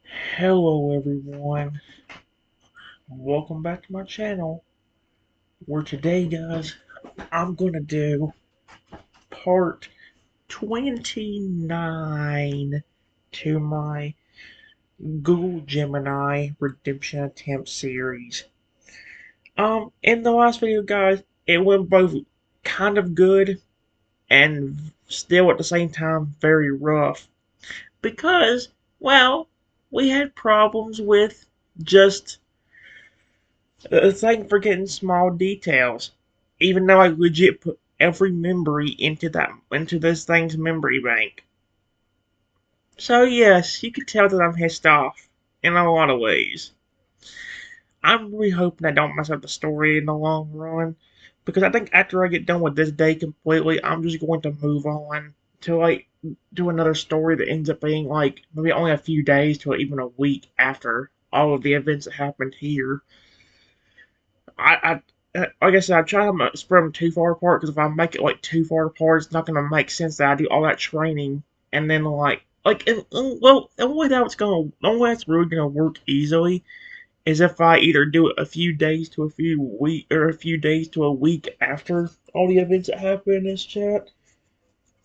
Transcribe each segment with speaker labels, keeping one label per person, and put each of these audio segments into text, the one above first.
Speaker 1: Hello everyone, welcome back to my channel, where today guys, I'm gonna do part 29 to my Google Gemini Redemption Attempt series. In the last video guys, it went both kind of good and still at the same time very rough. Because, well, we had problems with just thank for getting small details. Even though I legit put every memory into this thing's memory bank. So yes, you can tell that I'm pissed off in a lot of ways. I'm really hoping I don't mess up the story in the long run. Because I think after I get done with this day completely, I'm just going to move on to do another story that ends up being like maybe only a few days to even a week after all of the events that happened here. Like I said, I try not to spread them too far apart because if I make it like too far apart, it's not gonna make sense that I do all that training and then the only way that's really gonna work easily is if I either do it a few days to a few days to a week after all the events that happen in this chat,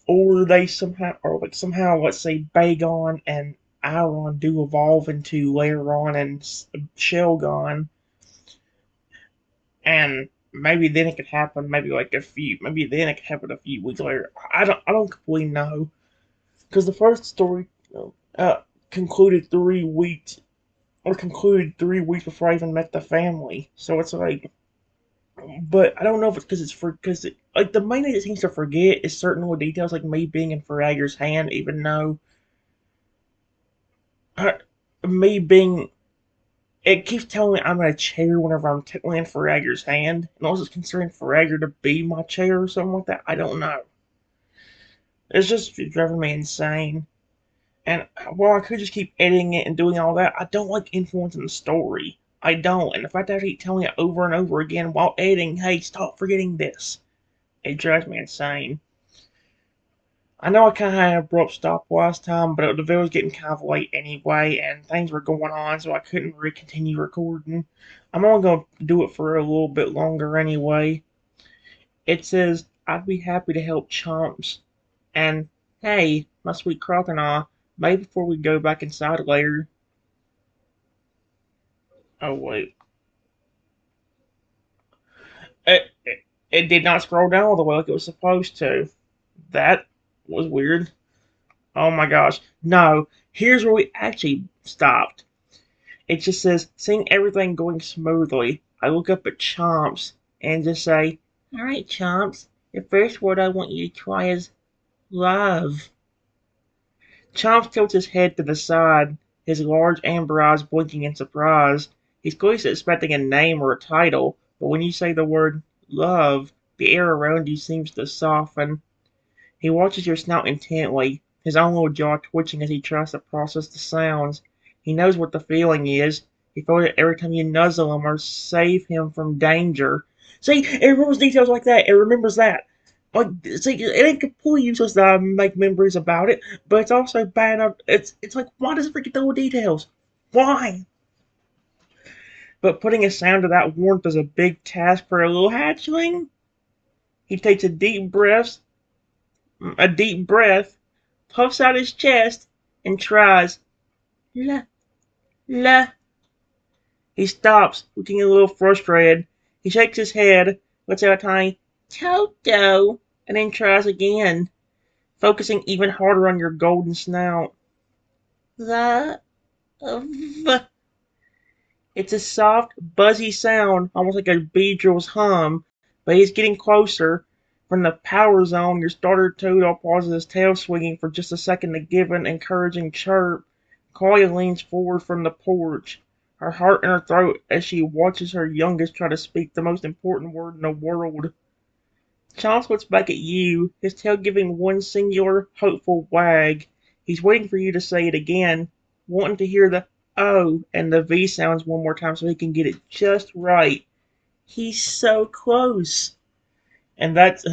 Speaker 1: or they somehow let's say Bagon and Iron do evolve into later on and Shelgon and maybe then it could happen. Maybe then it could happen a few weeks later. I don't completely know because the first story uh, concluded 3 weeks or concluded 3 weeks before I even met the family. So it's like, but I don't know if it's because like the main thing it seems to forget is certain little details, like me being in Farager's hand, even though uh, me being it keeps telling me I'm in a chair whenever I'm technically in Farager's hand, and also it's considering Farager to be my chair or something like that. I don't know. It's just driving me insane. And while I could just keep editing it and doing all that, I don't like influencing the story. I don't. And the fact that I keep telling it over and over again while editing, hey, stop forgetting this, it drives me insane. I know I kind of had an abrupt stop last time, but the video was getting kind of late anyway, and things were going on, so I couldn't really continue recording. I'm only going to do it for a little bit longer anyway. It says, I'd be happy to help Chomps, and hey, my sweet crocodile, maybe before we go back inside later. Oh, wait. It did not scroll down all the way like it was supposed to. That was weird. Oh my gosh. No, here's where we actually stopped. It just says, seeing everything going smoothly, I look up at Chomps and just say, Alright, Chomps, the first word I want you to try is love. Chomps tilts his head to the side, his large amber eyes blinking in surprise. He's clearly expecting a name or a title, but when you say the word love, the air around you seems to soften. He watches your snout intently, his own little jaw twitching as he tries to process the sounds. He knows what the feeling is. He feels it every time you nuzzle him or save him from danger. See, it remembers details like that. It remembers that. Like, see, it ain't completely useless that I make memories about it, but it's also bad. It's like, why does it forget the little details? Why? But putting a sound to that warmth is a big task for a little hatchling. He takes a deep breath, puffs out his chest, and tries. La, la. He stops, looking a little frustrated. He shakes his head, lets out a tiny Toto, and then tries again, focusing even harder on your golden snout. Love. It's a soft, buzzy sound, almost like a beedrill's hum, but he's getting closer. From the power zone, your starter Toto pauses his tail swinging for just a second to give an encouraging chirp. Claudia leans forward from the porch, her heart in her throat as she watches her youngest try to speak the most important word in the world. Chomps looks back at you, his tail giving one singular, hopeful wag. He's waiting for you to say it again, wanting to hear the O and the V sounds one more time so he can get it just right. He's so close. And that's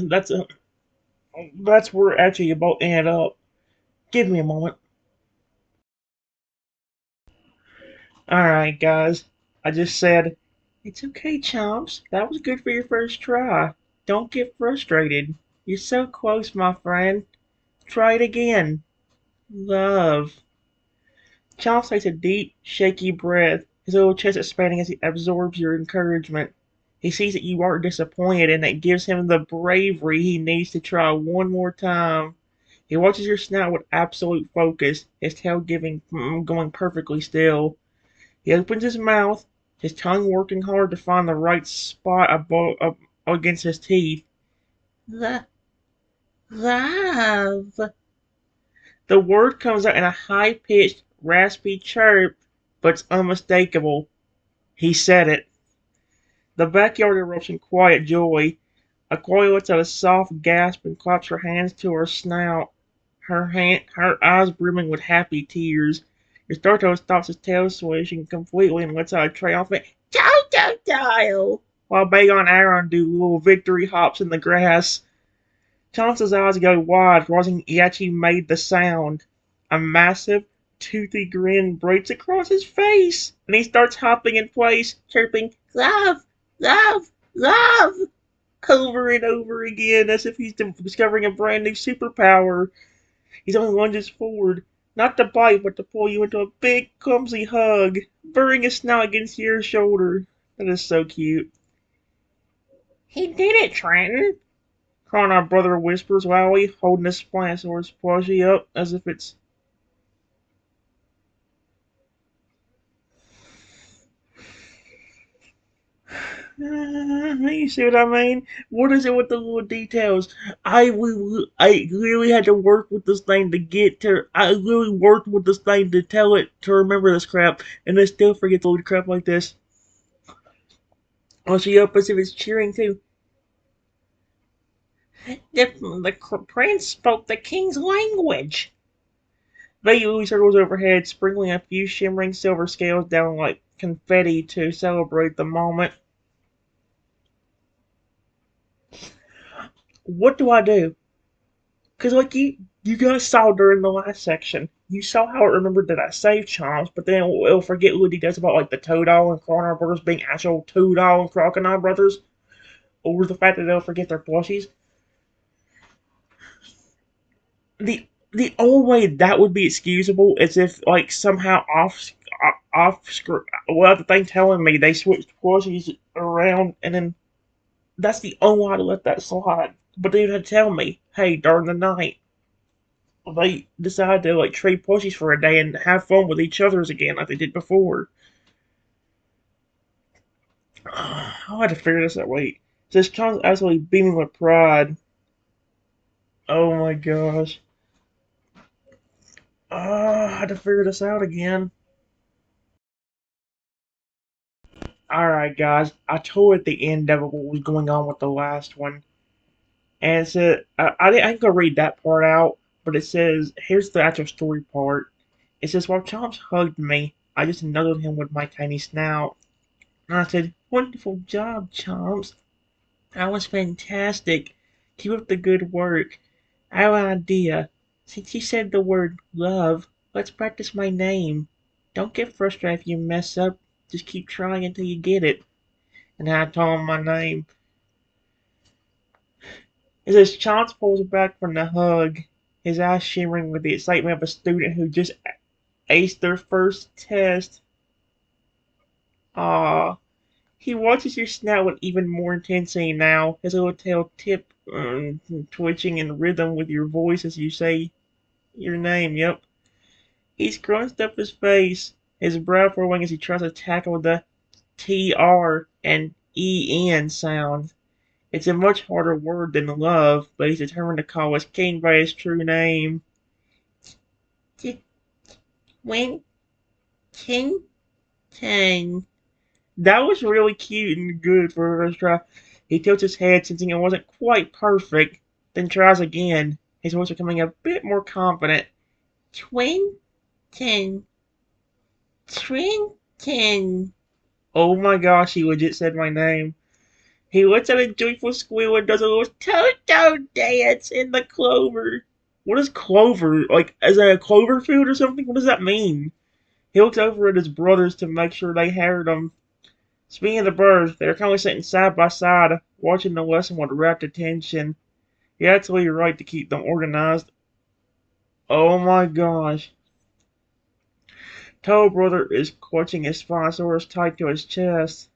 Speaker 1: where actually you both ended up. Give me a moment. Alright, guys. I just said, it's okay, Chomps. That was good for your first try. Don't get frustrated. You're so close, my friend. Try it again. Love. Chomps takes a deep, shaky breath, his little chest expanding as he absorbs your encouragement. He sees that you aren't disappointed, and that gives him the bravery he needs to try one more time. He watches your snout with absolute focus, his tail going perfectly still. He opens his mouth, his tongue working hard to find the right spot against his teeth. The love. The word comes out in a high pitched, raspy chirp, but it's unmistakable. He said it. The backyard erupts in quiet joy. Aqualia lets out a soft gasp and claps her hands to her snout, her eyes brimming with happy tears. Ristorto stops his tail swishing completely and lets out a triumphant "Totodile," while Bagon and Aaron do little victory hops in the grass. Chance's eyes go wide, realizing he actually made the sound. A massive, toothy grin breaks across his face, and he starts hopping in place, chirping, "Love! Love! Love!" over and over again, as if he's discovering a brand new superpower. He's only lunges forward, not to bite, but to pull you into a big, clumsy hug, burying his snout against your shoulder. That is so cute. He did it, Trenton, our brother whispers loudly, holding his Spinosaurus plushie up as if it's. You see what I mean? What is it with the little details? I literally had to work with this thing to get to. I literally worked with this thing to tell it to remember this crap, and I still forget the little crap like this. Oh, she up as if it's cheering too. The prince spoke the king's language. Vaguely circles overhead, sprinkling a few shimmering silver scales down like confetti to celebrate the moment. What do I do? Because, like, you guys saw during the last section, you saw how it remembered that I saved Chomps, but then it'll forget little details about, like, the Toadile and Crocodile Brothers being actual Toadile and Crocodile Brothers, or the fact that they'll forget their plushies. The only way that would be excusable is if, like, somehow well, the thing telling me they switched plushies around, and then that's the only way to let that slide. But they would have to tell me, hey, during the night, they decide to like trade plushies for a day and have fun with each other's again like they did before. I had to figure this out. Wait, this John's absolutely beaming with pride. Oh my gosh. I had to figure this out again. Alright, guys. I told at the end of it what was going on with the last one. And it said, I ain't gonna read that part out, but it says, here's the actual story part. It says, while Chomps hugged me, I just nuzzled him with my tiny snout. And I said, wonderful job, Chomps. That was fantastic. Keep up the good work. I have an idea. Since you said the word love, let's practice my name. Don't get frustrated if you mess up. Just keep trying until you get it. And I told him my name. As his Chance pulls back from the hug, his eyes shimmering with the excitement of a student who just aced their first test. Ah, he watches your snout with even more intensity now, his little tail twitching in rhythm with your voice as you say your name. Yep. He scrunched up his face, his brow furrowing as he tries to tackle the TR and EN sound. It's a much harder word than love, but he's determined to call his king by his true name. When King Tang. That was really cute and good for a first try. He tilts his head, sensing it wasn't quite perfect, then tries again, his voice becoming a bit more confident. Twinton. Twinton. Oh my gosh, he legit said my name. He lets out a joyful squeal and does a little Toto dance in the clover. What is clover? Like, is that a clover field or something? What does that mean? He looks over at his brothers to make sure they heard him. Speaking of the birds, they are currently sitting side by side, watching the lesson with rapt attention. You're absolutely right to keep them organized. Oh my gosh. Toad Brother is clutching his Spinosaurus tight to his chest.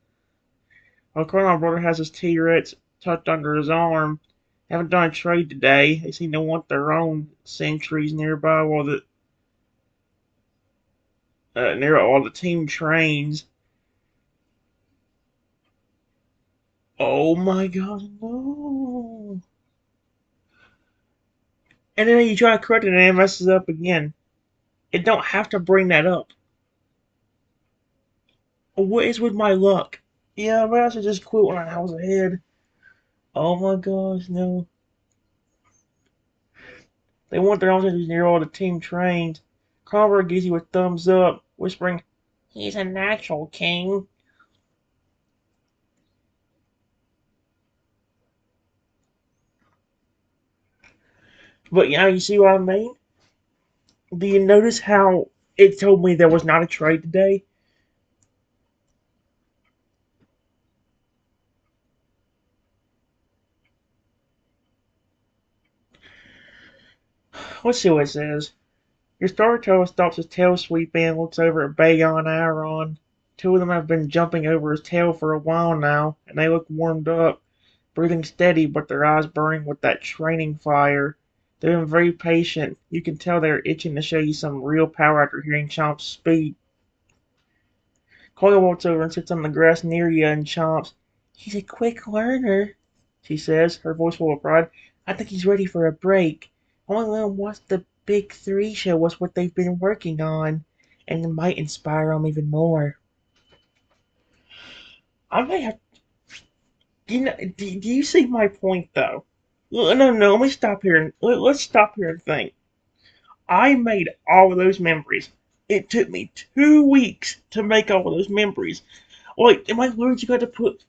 Speaker 1: While Chrono Brother has his T-Rex tucked under his arm. They haven't done a trade today. They seem to want their own sentries nearby while near all the team trains. Oh my god, no. And then you try to correct it and it messes up again. It don't have to bring that up. What is with my luck? Yeah, maybe I should just quit when I was ahead. Oh my gosh, no. They want their own sentries near all the team trains. Carver gives you a thumbs up, whispering, "He's a natural, King." But yeah, you see what I mean? Do you notice how it told me there was not a trade today? Let's see what it says. Your storyteller stops his tail sweeping and looks over at Bagon and Aaron. Two of them have been jumping over his tail for a while now, and they look warmed up, breathing steady but their eyes burning with that training fire. They're being very patient. You can tell they're itching to show you some real power after hearing Chomp speak. Chloe walks over and sits on the grass near you and chomps. "He's a quick learner," she says, her voice full of pride. "I think he's ready for a break. I want to let him watch the Big Three show us what they've been working on, and it might inspire him even more." I may have. Do you see my point, though? No, let me stop here. Let's stop here and think. I made all of those memories. It took me 2 weeks to make all of those memories. Like, am I literally got to put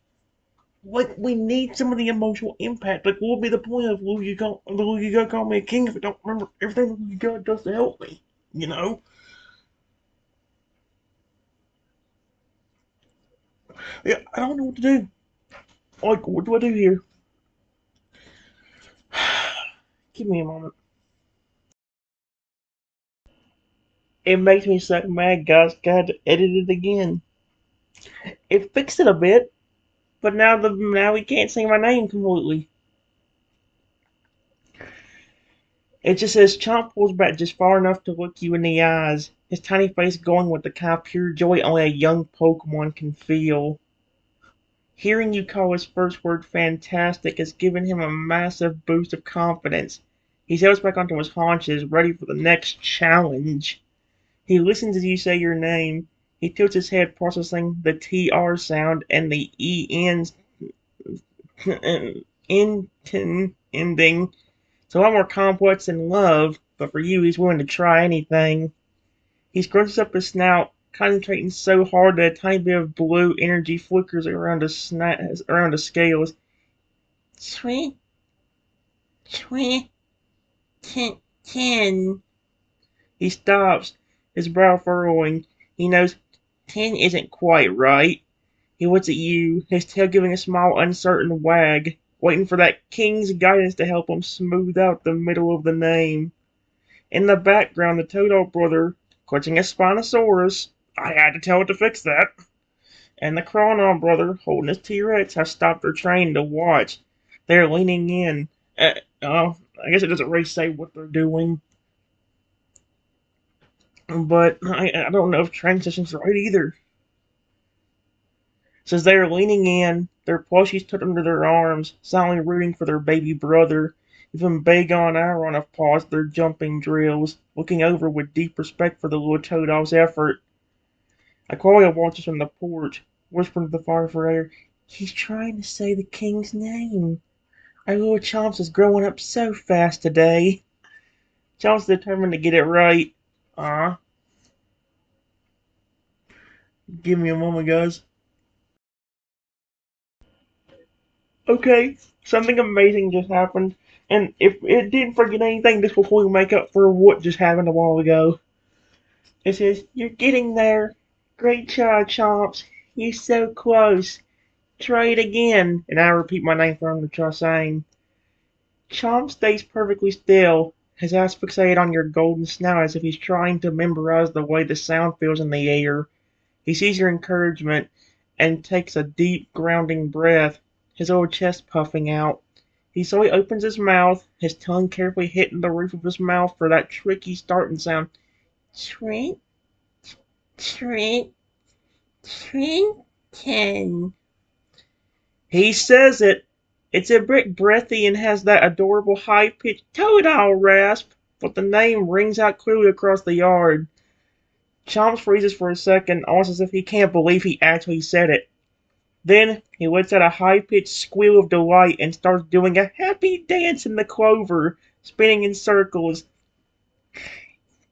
Speaker 1: like we need some of the emotional impact. Like, what would be the point of Lou, you got call me a king if I don't remember everything you got does to help me? You know? Yeah, I don't know what to do. Like, what do I do here? Give me a moment. It makes me so mad, guys. Got to edit it again. It fixed it a bit, but now we can't say my name completely. It just says Chomp pulls back just far enough to look you in the eyes, his tiny face glowing with the kind of pure joy only a young Pokemon can feel. Hearing you call his first word fantastic has given him a massive boost of confidence. He settles back onto his haunches, ready for the next challenge. He listens as you say your name. He tilts his head, processing the TR sound and the ending. It's a lot more complex than love, but for you, he's willing to try anything. He scrunches up his snout, concentrating so hard that a tiny bit of blue energy flickers around his scales. Sweet, sweet, ten. He stops, his brow furrowing. He knows 10 isn't quite right. He looks at you, his tail giving a small, uncertain wag, waiting for that king's guidance to help him smooth out the middle of the name. In the background, the Toadle brother, clutching a Spinosaurus, I had to tell it to fix that, and the Chronon brother, holding his T-Rex, have stopped their train to watch. They're leaning in. I guess it doesn't really say what they're doing, but I don't know if transition's right either. It says they are leaning in, their plushies tucked under their arms, silently rooting for their baby brother. Even Bagon and Aaron have paused their jumping drills, looking over with deep respect for the little Toadol's effort. Aqualia watches from the porch, whispering to the firefighter, "He's trying to say the king's name. Our little Chomps is growing up so fast today." Chomps is determined to get it right. Ah, give me a moment, guys. Okay, something amazing just happened, and if it didn't forget anything, this will fully make up for what just happened a while ago. It says, "You're getting there. Great job, Chomps. You're so close. Try it again." And I repeat my name for him to try saying. Chomp stays perfectly still, his eyes fixated on your golden snout as if he's trying to memorize the way the sound feels in the air. He sees your encouragement and takes a deep, grounding breath, his old chest puffing out. He slowly opens his mouth, his tongue carefully hitting the roof of his mouth for that tricky starting sound. Trink, trink, trinken. He says it. It's a bit breathy and has that adorable high-pitched toad-owl rasp, but the name rings out clearly across the yard. Chomps freezes for a second, almost as if he can't believe he actually said it. Then he lets out a high-pitched squeal of delight and starts doing a happy dance in the clover, spinning in circles.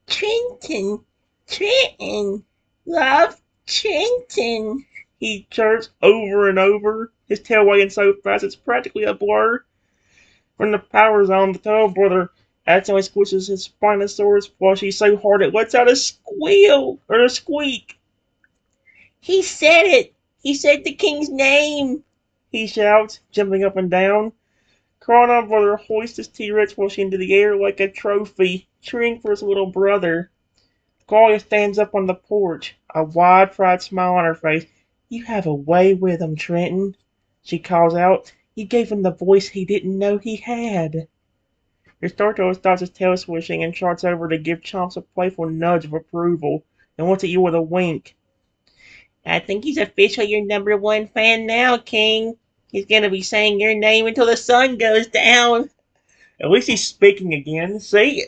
Speaker 1: Trenton, Trenton, love Trenton, he chirps over and over, his tail wagging so fast it's practically a blur. From the power zone, the Turtle Brother accidentally squishes his Spinosaurus plushie so hard it lets out a squeal or a squeak. He said it! He said the king's name! He shouts, jumping up and down. Crawling Brother hoists his T-Rex plushie into the air like a trophy, cheering for his little brother. Claudia stands up on the porch, a wide, proud smile on her face. "You have a way with him, Trenton," she calls out. "You gave him the voice he didn't know he had." Your Starto stops his tail swishing and trots over to give Chomps a playful nudge of approval, and looks at you with a wink. "I think he's officially your #1 fan now, King. He's gonna be saying your name until the sun goes down." At least he's speaking again. See.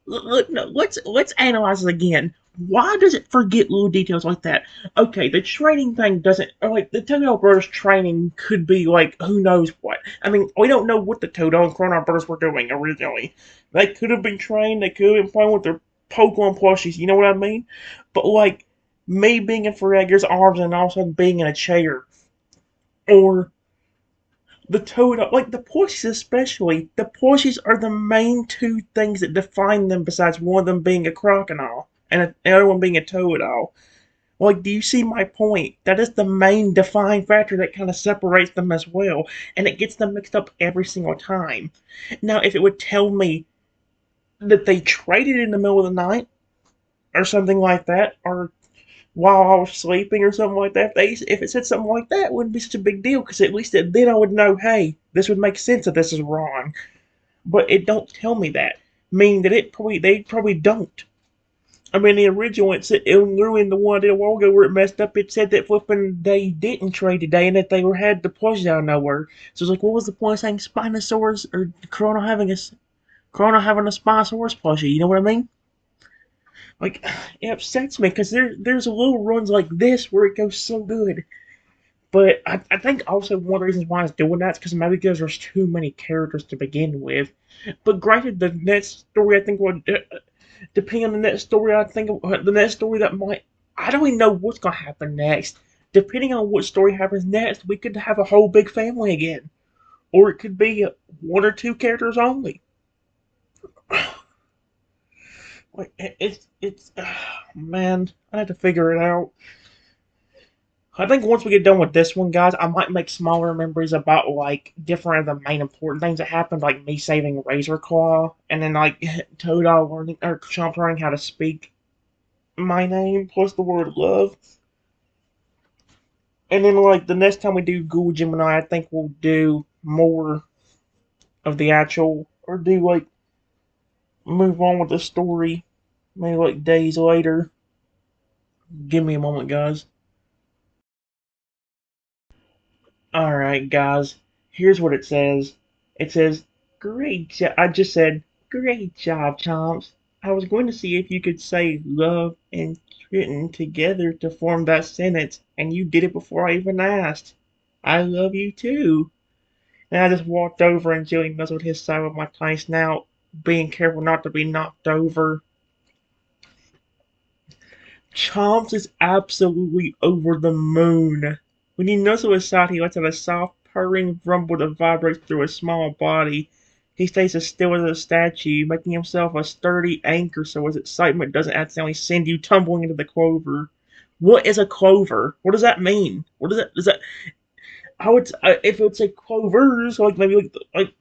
Speaker 1: Look, no, let's analyze it again. Why does it forget little details like that? Okay, the training thing doesn't. Like the Toto Brothers training could be like who knows what. I mean, we don't know what the Toto and Chrono Brothers were doing originally. They could have been trained. They could have been playing with their Pokemon plushies. You know what I mean? But like me being in Ferrega's arms and all of a sudden being in a chair, or the toad, like the Porsches especially, the Porsches are the main two things that define them besides one of them being a crocodile and the other one being a toadal. Like, do you see my point? That is the main defining factor that kind of separates them as well, and it gets them mixed up every single time. Now, if it would tell me that they traded in the middle of the night, or something like that, or while I was sleeping or something like that. If it said something like that, it wouldn't be such a big deal because at least then I would know, hey, this would make sense that this is wrong. But it don't tell me that, meaning that they probably don't. I mean, the original it literally in the one I did a while ago where it messed up. It said that flipping they didn't trade today and that they had the plush out of nowhere. So it's like, what was the point of saying Spinosaurus or Corona having a Spinosaurus plushie? You know what I mean? Like, it upsets me because there's little runs like this where it goes so good. But I think also one of the reasons why it's doing that is because maybe because there's too many characters to begin with. But granted, the next story I think would, depending on the next story, I think the next story that might, I don't even know what's gonna happen next. Depending on what story happens next, we could have a whole big family again, or it could be one or two characters only. Like it's man, I have to figure it out. I think once we get done with this one, guys, I might make smaller memories about like different of the main important things that happened, like me saving Razor Claw, and then like Toadal learning or Chomp learning how to speak my name plus the word love. And then like the next time we do Ghoul Gemini, I think we'll do more of the actual or do like move on with the story, maybe like days later. Give me a moment, guys. Alright, guys, here's what it says. It says, "Great job." I just said, "Great job, Chomps. I was going to see if you could say love and written together to form that sentence, and you did it before I even asked. I love you too." And I just walked over and gently nuzzled his side with my tiny snout, being careful not to be knocked over. Chomps is absolutely over the moon. When you nuzzle his side, he lets out a soft, purring rumble that vibrates through his small body. He stays as still as a statue, making himself a sturdy anchor so his excitement doesn't accidentally send you tumbling into the clover. What is a clover? What does that mean? What does that? Does that? I would if it's like clovers, like maybe like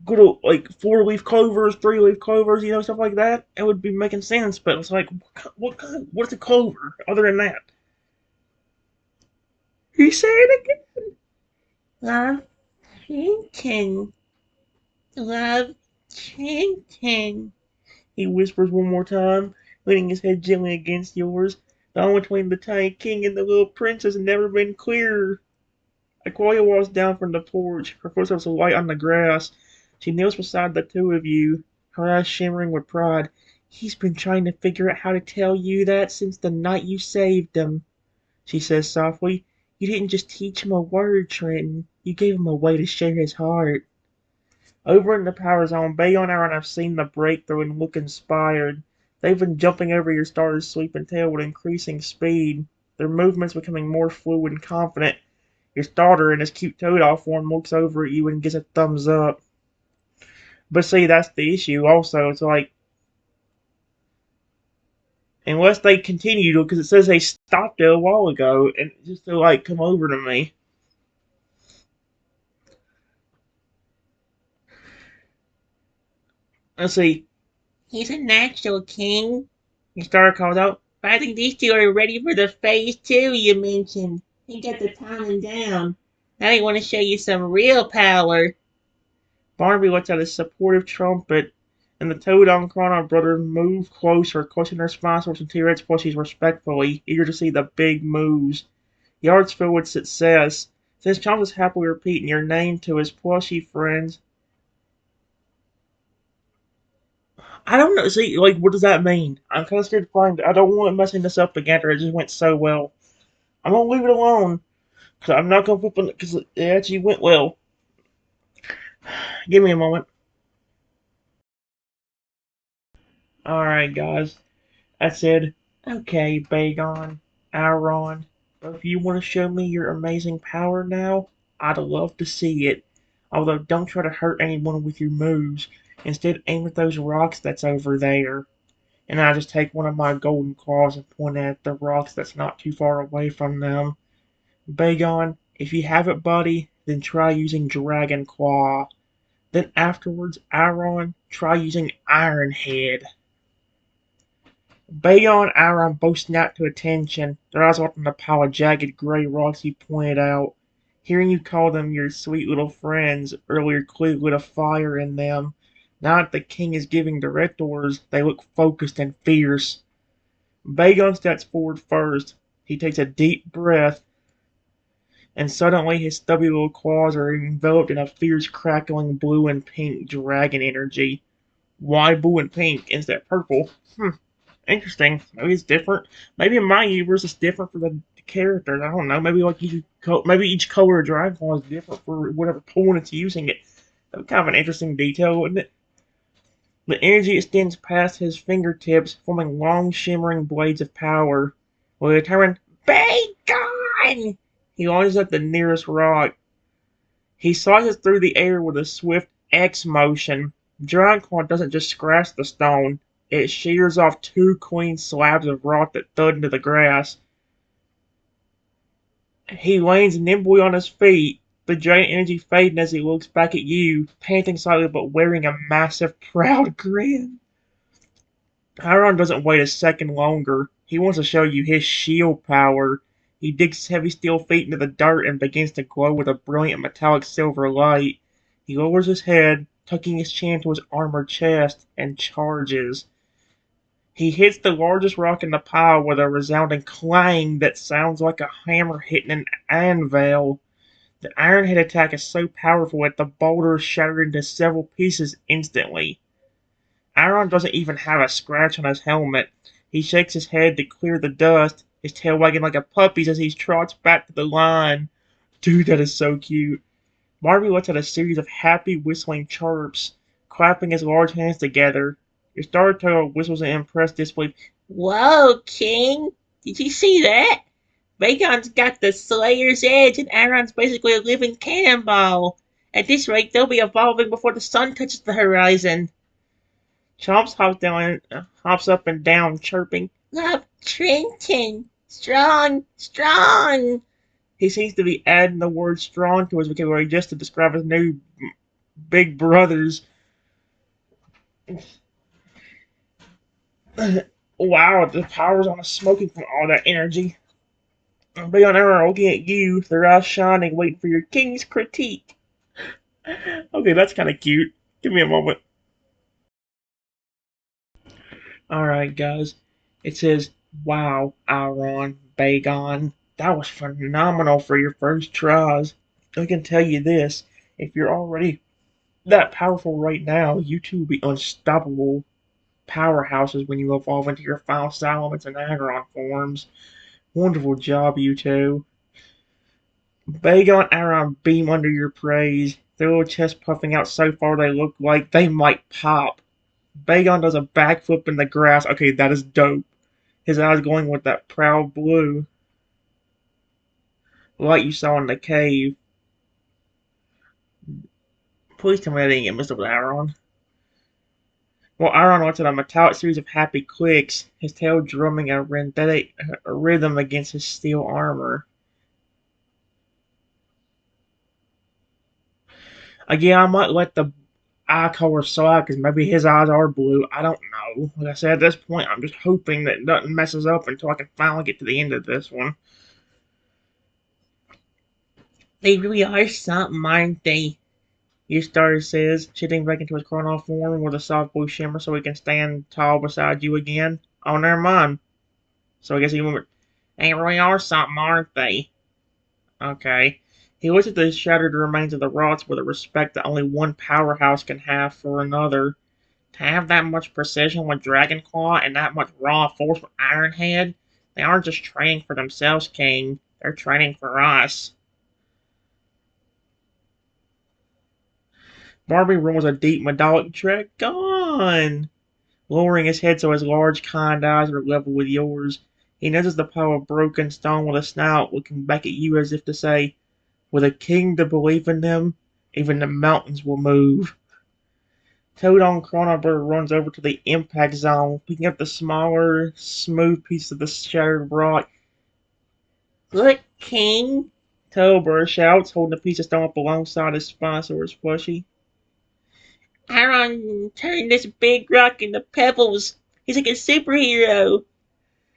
Speaker 1: good old, like 4 leaf clovers, 3 leaf clovers, stuff like that. It would be making sense. But it's like, what kind? What's a clover other than that? He said it again. Love Chinton. Love Chinton. He whispers one more time, leaning his head gently against yours. The line between the tiny king and the little princess has never been clearer. Aqualia walks down from the porch, her footsteps light on the grass. She kneels beside the two of you, her eyes shimmering with pride. He's been trying to figure out how to tell you that since the night you saved him, she says softly. You didn't just teach him a word, Trenton. You gave him a way to share his heart. Over in the power zone, Bayon and Aaron have seen the breakthrough and look inspired. They've been jumping over your star's sweeping tail with increasing speed, their movements becoming more fluid and confident. Your starter, in his cute Toadol form, looks over at you and gives a thumbs up. But see, that's the issue also. It's like, unless they continue to, because it says they stopped it a while ago, and just to like come over to me. Let's see. He's a natural, King. Your starter calls out. But I think these two are ready for the phase 2 you mentioned. He got the timing down. Now they want to show you some real power. Barnaby lets out a supportive trumpet, and the Toad and Chrono brothers move closer, clutching their sponsors and T-Rex plushies respectfully, eager to see the big moves. Yards filled with success. Since Chomp is happily repeating your name to his plushy friends. I don't know. See, like, what does that mean? I'm kind of scared to find. I don't want it messing this up again, or it just went so well. I'm gonna leave it alone because I'm not gonna flip on it because it actually went well. Give me a moment. All right, guys. I said, okay, Bagon, Aaron, if you want to show me your amazing power now, I'd love to see it. Although, don't try to hurt anyone with your moves. Instead, aim at those rocks that's over there. And I just take one of my golden claws and point at the rocks that's not too far away from them. Bagon, if you have it, buddy, then try using Dragon Claw. Then afterwards, Aaron, try using Iron Head. Bayon and Aaron both snapped to attention, their eyes on the pile of jagged gray rocks you pointed out. Hearing you call them your sweet little friends earlier clearly lit a fire in them. Now that the king is giving direct orders, they look focused and fierce. Bagon steps forward first. He takes a deep breath, and suddenly his stubby little claws are enveloped in a fierce crackling blue and pink dragon energy. Why blue and pink instead of purple? Interesting. Maybe it's different. Maybe in my universe it's different for the characters. I don't know. Maybe like each color of Dragon Claw is different for whatever point it's using it. That's kind of an interesting detail, wouldn't it? The energy extends past his fingertips, forming long, shimmering blades of power. With a determined "Bacon!" he lunges at the nearest rock. He slices through the air with a swift X motion. Dragon Claw doesn't just scratch the stone, it shears off 2 clean slabs of rock that thud into the grass. He lands nimbly on his feet, the giant energy fading as he looks back at you, panting slightly but wearing a massive, proud grin. Chiron doesn't wait a second longer. He wants to show you his shield power. He digs his heavy steel feet into the dirt and begins to glow with a brilliant metallic silver light. He lowers his head, tucking his chin to his armored chest, and charges. He hits the largest rock in the pile with a resounding clang that sounds like a hammer hitting an anvil. The Ironhead attack is so powerful that the boulder is shattered into several pieces instantly. Aaron doesn't even have a scratch on his helmet. He shakes his head to clear the dust, his tail wagging like a puppy's as he trots back to the line. Dude, that is so cute. Marvy lets out a series of happy whistling chirps, clapping his large hands together. Your star turtle whistles in impressed disbelief. Whoa, King! Did you see that? Bacon's got the Slayer's Edge and Aaron's basically a living cannonball. At this rate, they'll be evolving before the sun touches the horizon. Chomps hops up and down, chirping, Love Trenton! Strong! Strong! He seems to be adding the word strong to his vocabulary just to describe his new big brothers. Wow, the power's on us smoking from all that energy. Be on arrow looking at you, their eyes shining, waiting for your king's critique. Okay, that's kind of cute. Give me a moment. Alright, guys. It says, Wow, Aaron, Bagon. That was phenomenal for your first tries. I can tell you this. If you're already that powerful right now, you two will be unstoppable powerhouses when you evolve into your final Salamence and Aggron forms. Wonderful job, you two. Bagon and Aaron beam under your praise, their little chests puffing out so far they look like they might pop. Bagon does a backflip in the grass. Okay, that is dope. His eyes glowing with that proud blue light you saw in the cave. Please tell me I didn't get messed up with Aaron. Well, Aaron lets out a metallic series of happy clicks, his tail drumming a rhythm against his steel armor. Again, I might let the eye color slide because maybe his eyes are blue. I don't know. Like I said, at this point, I'm just hoping that nothing messes up until I can finally get to the end of this one. They really are something, aren't they? Eustace says, shifting back into his chrono form with a soft blue shimmer so he can stand tall beside you again. Oh, never mind. So I guess he remembered. They really are something, aren't they? Okay. He looks at the shattered remains of the rots with a respect that only one powerhouse can have for another. To have that much precision with Dragon Claw and that much raw force with Iron Head, they aren't just training for themselves, King. They're training for us. Barbie rolls a deep metallic dragon, lowering his head so his large, kind eyes are level with yours. He notices the pile of broken stone with a snout, looking back at you as if to say, with a king to believe in them, even the mountains will move. Toad on Chronobird runs over to the impact zone, picking up the smaller, smooth piece of the shattered rock. Look, King! Toadbird shouts, holding a piece of stone up alongside his Spinosaurus plushie. Aaron turned this big rock into pebbles. He's like a superhero.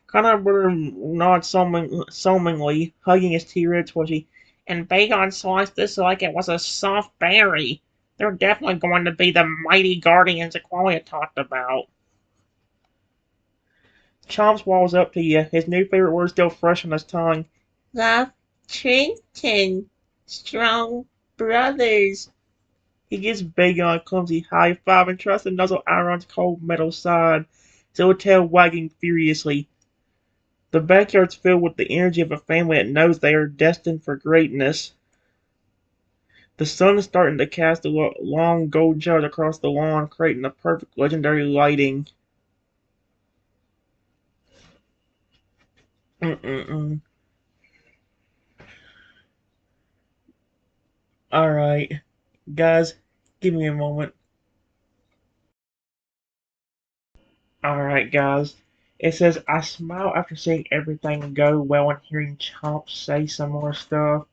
Speaker 1: Chronobird nods solemnly, hugging his T-Rex plushie. And Bagon sliced this like it was a soft berry. They're definitely going to be the mighty guardians Aqualia talked about. Chomps walls up to you, his new favorite word still fresh on his tongue. Love Trenton. Strong brothers. He gives Bagon a clumsy high five and tries to nuzzle Aaron's cold metal side, his little tail wagging furiously. The backyard's filled with the energy of a family that knows they are destined for greatness. The sun is starting to cast a long gold shadows across the lawn, creating a perfect legendary lighting. Mm-mm-mm. Alright, guys, give me a moment. Alright, guys. It says, I smile after seeing everything go well and hearing Chomp say some more stuff.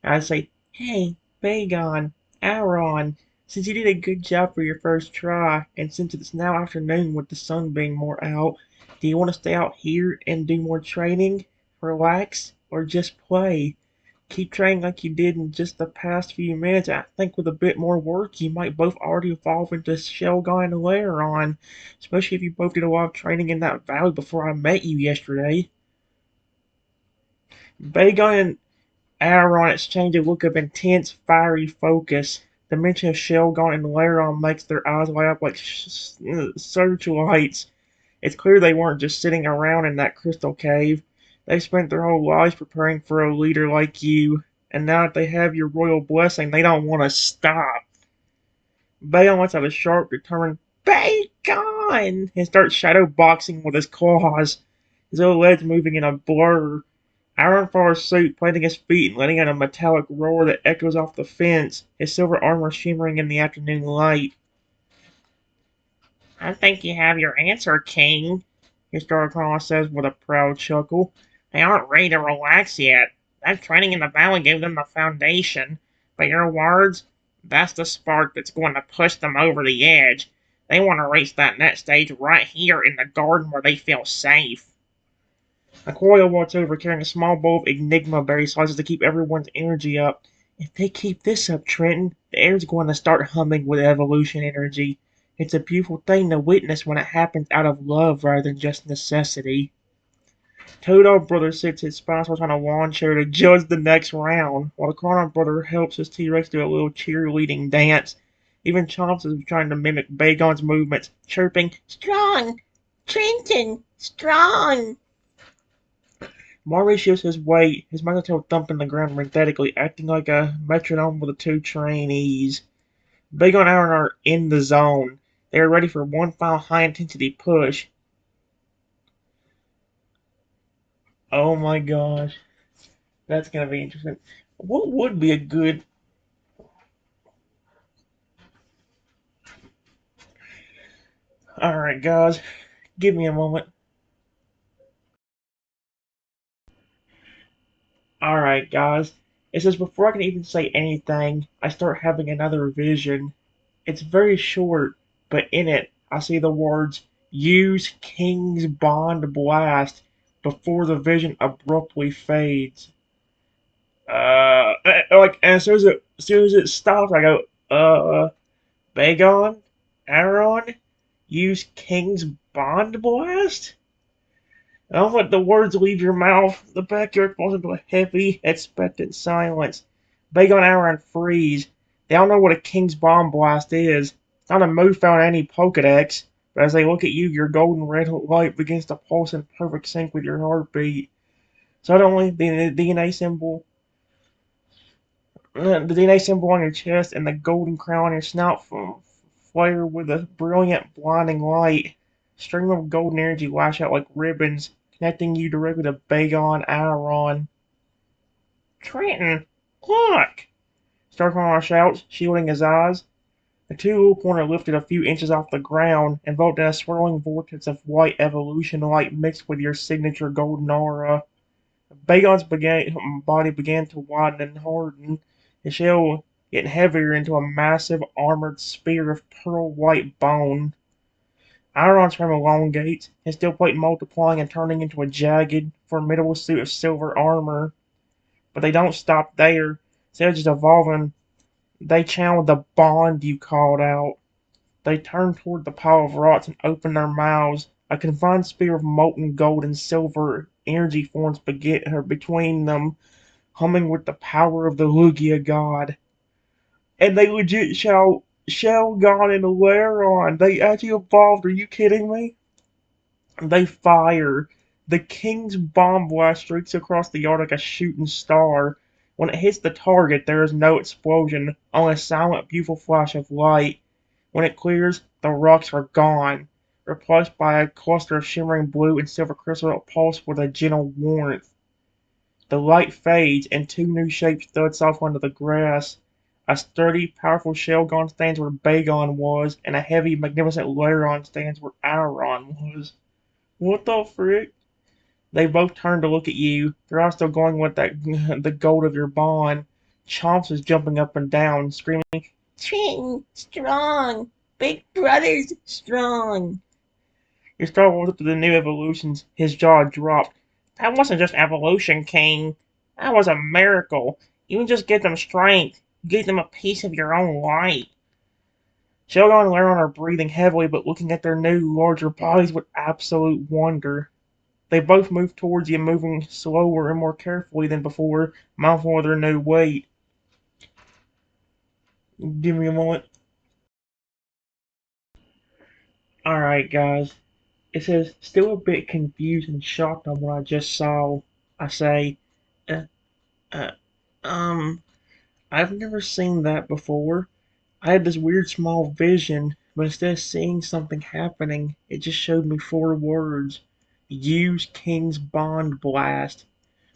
Speaker 1: And I say, hey, Bagon, Aaron, since you did a good job for your first try, and since it's now afternoon with the sun being more out, do you want to stay out here and do more training, relax, or just play? Keep training like you did in just the past few minutes. I think with a bit more work, you might both already evolve into Shelgon and Layeron, especially if you both did a lot of training in that valley before I met you yesterday. Bagon and Aaron exchange a look of intense, fiery focus. The mention of Shelgon and Layeron makes their eyes light up like searchlights. It's clear they weren't just sitting around in that crystal cave. They spent their whole lives preparing for a leader like you, and now that they have your royal blessing, they don't want to stop. Bayon lets out a sharp, determined "Bacon!" and starts shadow boxing with his claws, his little legs moving in a blur. Iron For's suit planting his feet and letting out a metallic roar that echoes off the fence, his silver armor shimmering in the afternoon light. I think you have your answer, King, Historical says with a proud chuckle. They aren't ready to relax yet. That training in the valley gave them the foundation, but your words, that's the spark that's going to push them over the edge. They want to reach that next stage right here in the garden where they feel safe. Aquaria walks over carrying a small bowl of Enigma berry slices to keep everyone's energy up. If they keep this up, Trenton, the air's going to start humming with evolution energy. It's a beautiful thing to witness when it happens out of love rather than just necessity. Toad Brother sits his sponsors on a lawn chair to judge the next round, while the Cronin Brother helps his T-Rex do a little cheerleading dance. Even Chomps is trying to mimic Bagon's movements, chirping, "Strong! Trenton! Strong!" Marley shifts his weight, his microtail thumping the ground rhythmically, acting like a metronome with the two trainees. Big on Aaron are in the zone. They are ready for one final high-intensity push. Oh my gosh. That's gonna be interesting. What would be a good... Alright, guys. Give me a moment. Alright, guys. It says before I can even say anything, I start having another vision. It's very short, but in it, I see the words, "Use King's Bond Blast," before the vision abruptly fades. And as soon as it stops, I go, Bagon? Aaron? Use King's Bond Blast? Don't let the words leave your mouth. The backyard falls into a heavy, expectant silence. Bagon and Aaron freeze. They don't know what a King's Bomb Blast is. It's not a move found in any Pokedex, but as they look at you, your golden red light begins to pulse in perfect sync with your heartbeat. Suddenly, the DNA symbol on your chest and the golden crown on your snout flare with a brilliant, blinding light. Stream of golden energy lash out like ribbons, connecting you directly to Bagon Aeron. Trenton, look! Starkmar shouts, shielding his eyes. The two little pointer lifted a few inches off the ground, enveloped in a swirling vortex of white evolution light mixed with your signature golden aura. Body began to widen and harden, his shell getting heavier into a massive armored spear of pearl white bone. Iron's frame elongates, his steel plate multiplying and turning into a jagged, formidable suit of silver armor. But they don't stop there. Instead of just evolving, they channeled the bond you called out. They turned toward the pile of rocks and opened their mouths. A confined spear of molten gold and silver energy forms between them, humming with the power of the Lugia god. And they legit shout, "Shell God and Laron! They actually evolved, are you kidding me?" They fire. The King's Bomb Blast streaks across the yard like a shooting star. When it hits the target, there is no explosion, only a silent, beautiful flash of light. When it clears, the rocks are gone, replaced by a cluster of shimmering blue and silver crystal that pulse with a gentle warmth. The light fades, and two new shapes throw itself onto the grass. A sturdy, powerful Shelgon stands where Bagon was, and a heavy, magnificent Laron stands where Aron was. What the frick? They both turn to look at you. Their eyes still going with that the gold of your bond. Chomps is jumping up and down, screaming, "Trenton, strong! Big Brother's strong!" Your star walks up to the new evolutions. His jaw dropped. "That wasn't just evolution, King. That was a miracle. You didn't just give them strength. You gave them a piece of your own light." Sheldon and Laron are breathing heavily but looking at their new, larger bodies with absolute wonder. They both move towards you, moving slower and more carefully than before, mindful of their new weight. Give me a moment. Alright, guys. It says, still a bit confused and shocked on what I just saw. I say, uh, uh, um, I've never seen that before. I had this weird small vision, but instead of seeing something happening, it just showed me four words. Use King's Bond Blast.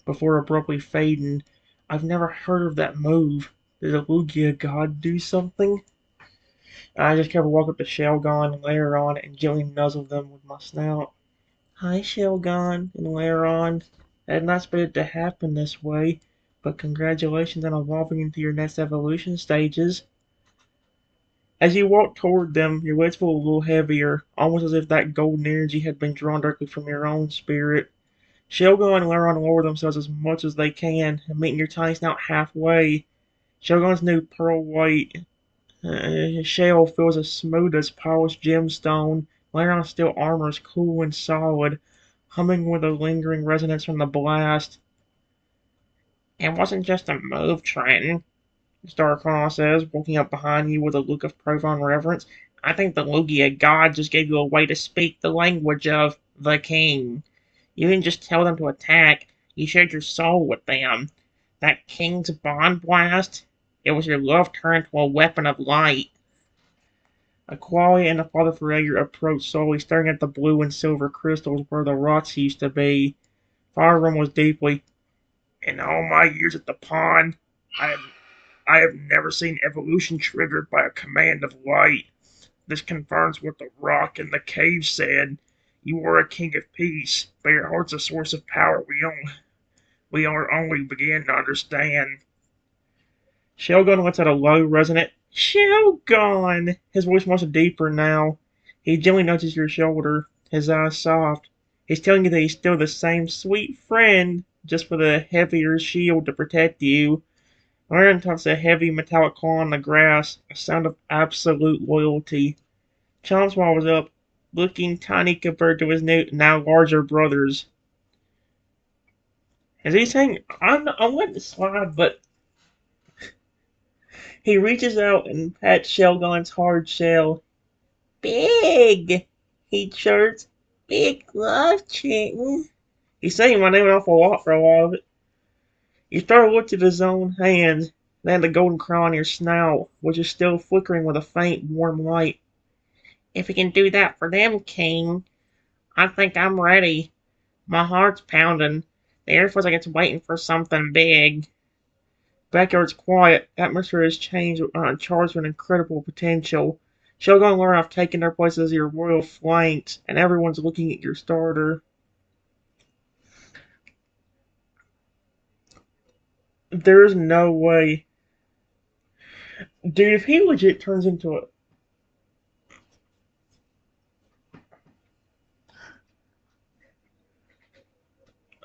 Speaker 1: before abruptly fading. I've never heard of that move. Did the Lugia god do something? I just kept walking up to Shelgon and Layeron and gently nuzzled them with my snout. Hi, Shelgon and Layeron. I did not expect it to happen this way, but congratulations on evolving into your next evolution stages. As you walked toward them, your weights felt a little heavier, almost as if that golden energy had been drawn directly from your own spirit. Shelgon and Laron lower themselves as much as they can, and meeting your tiny snout halfway. Shelgon's new pearl white shell feels as smooth as polished gemstone. Laron's steel armor is cool and solid, humming with a lingering resonance from the blast. It wasn't just a move, Trenton, Starcon says, walking up behind you with a look of profound reverence. I think the Lugia god just gave you a way to speak the language of the king. You didn't just tell them to attack, you shared your soul with them. That king's bond blast, it was your love turned to a weapon of light. Aqualia and the Father Fourier approached slowly, staring at the blue and silver crystals where the rocks used to be. Firerum was deeply, in all my years at the pond, I have I have never seen evolution triggered by a command of light. This confirms what the rock in the cave said. You are a king of peace, but your heart's a source of power we are only beginning to understand. Shelgon lets out a low, resonant Shelgon! His voice much deeper now. He gently nudges your shoulder, his eyes soft. He's telling you that he's still the same sweet friend, just with a heavier shield to protect you. Iron touched a heavy metallic claw on the grass, a sound of absolute loyalty. Chomswell was up, looking tiny compared to his new, now larger brothers. Is he saying, I'm letting it slide, but he reaches out and pats Shelgon's hard shell. Big! He chirps. Big love, chicken. He's saying my name an awful lot for a lot of it. You start to look at his own hands, then the golden crown on your snout, which is still flickering with a faint, warm light. If he can do that for them, King, I think I'm ready. My heart's pounding. The air feels like it's waiting for something big. Backyard's quiet. Atmosphere has changed, charged with incredible potential. Shogun and Laura have taken their places as your royal flanks, and everyone's looking at your starter. There's no way. Dude, if he legit turns into a...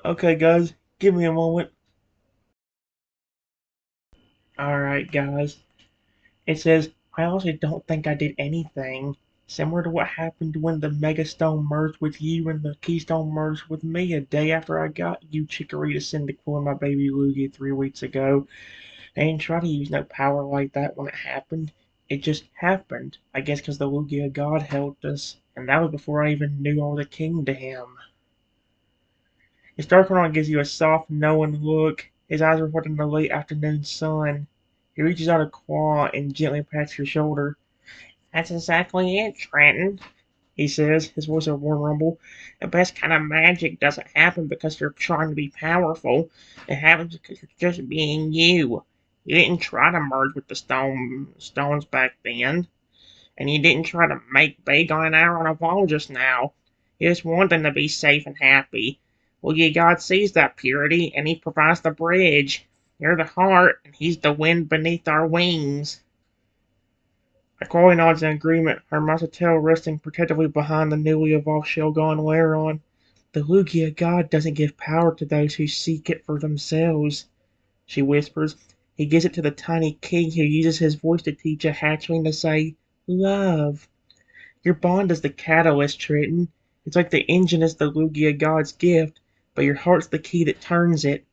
Speaker 1: Okay, guys, give me a moment. Alright, guys. It says, I honestly don't think I did anything. Similar to what happened when the Megastone merged with you and the Keystone merged with me a day after I got you Chikorita Cyndaquil and my baby Lugia 3 weeks ago. I didn't try to use no power like that when it happened. It just happened. I guess because the Lugia god helped us. And that was before I even knew I was a king to him. His Darkrai gives you a soft, knowing look. His eyes reflecting the late afternoon sun. He reaches out a claw and gently pats your shoulder. That's exactly it, Trenton, he says, his voice a warm rumble. The best kind of magic doesn't happen because you're trying to be powerful. It happens because you're just being you. You didn't try to merge with the stones back then. And you didn't try to make big on an hour on a ball just now. You just want them to be safe and happy. Well, your God sees that purity, and he provides the bridge. You're the heart, and he's the wind beneath our wings. Aqualia nods in agreement, her massive tail resting protectively behind the newly evolved Shelgon Laron. The Lugia god doesn't give power to those who seek it for themselves, she whispers. He gives it to the tiny king who uses his voice to teach a hatchling to say, love. Your bond is the catalyst, Triton. It's like the engine is the Lugia god's gift, but your heart's the key that turns it.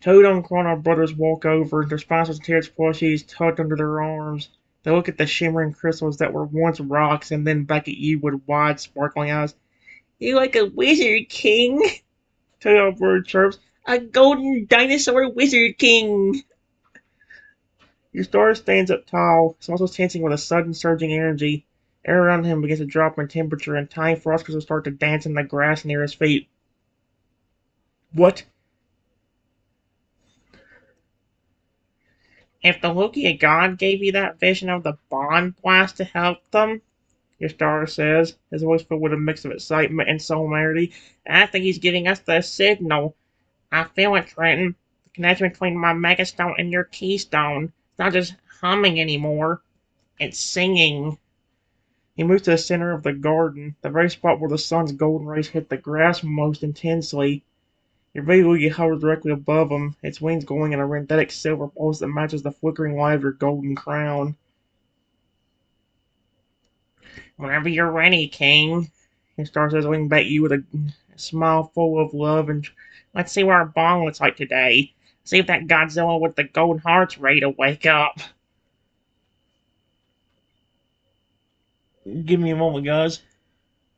Speaker 1: Toad and Chrono brothers walk over, their sponsors and Terrence plushies tucked under their arms. They look at the shimmering crystals that were once rocks and then back at you with wide, sparkling eyes. You're like a wizard, King, Toad bird chirps. A golden dinosaur wizard king. Your star stands up tall, his muscles tensing with a sudden surging energy. Air around him begins to drop in temperature, and tiny frost crystals start to dance in the grass near his feet. What? If the Logia God gave you that vision of the Bond Blast to help them, your star says, his voice filled with a mix of excitement and solidarity, I think he's giving us the signal. I feel it, Trenton. The connection between my Megastone and your Keystone. It's not just humming anymore. It's singing. He moved to the center of the garden, the very spot where the sun's golden rays hit the grass most intensely. Your Velugi hovers directly above him, its wings glowing in a randetic silver pulse that matches the flickering light of your golden crown. Whenever you're ready, King. He starts says, looking back at you with a smile full of love, and let's see what our bond looks like today. See if that Godzilla with the golden heart's ready to wake up. Give me a moment, guys.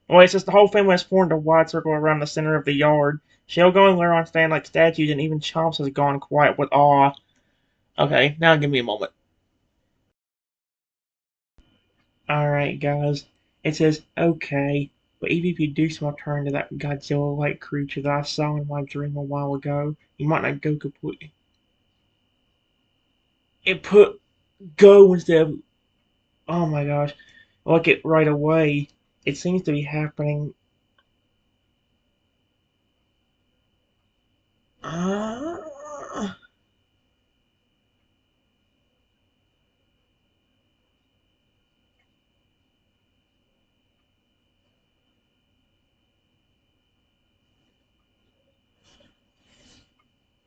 Speaker 1: Well, it's just the whole family has formed a wide circle around the center of the yard. Shelgo and Laron stand like statues, and even Chomps has gone quiet with awe. Okay, now give me a moment. Alright, guys. It says, okay, but even if you do so turn to that Godzilla-like creature that I saw in my dream a while ago, you might not go completely. It put go instead of, oh my gosh, like it right away. It seems to be happening. Uh,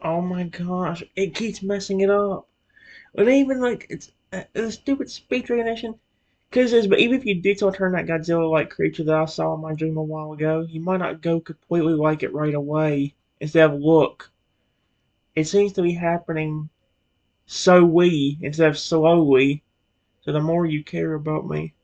Speaker 1: oh my gosh, it keeps messing it up. And even like, it's a stupid speech recognition. Because it says, but even if you do so turn that Godzilla-like creature that I saw in my dream a while ago, you might not go completely like it right away. Instead of look. It seems to be happening instead of slowly. So the more you care about me.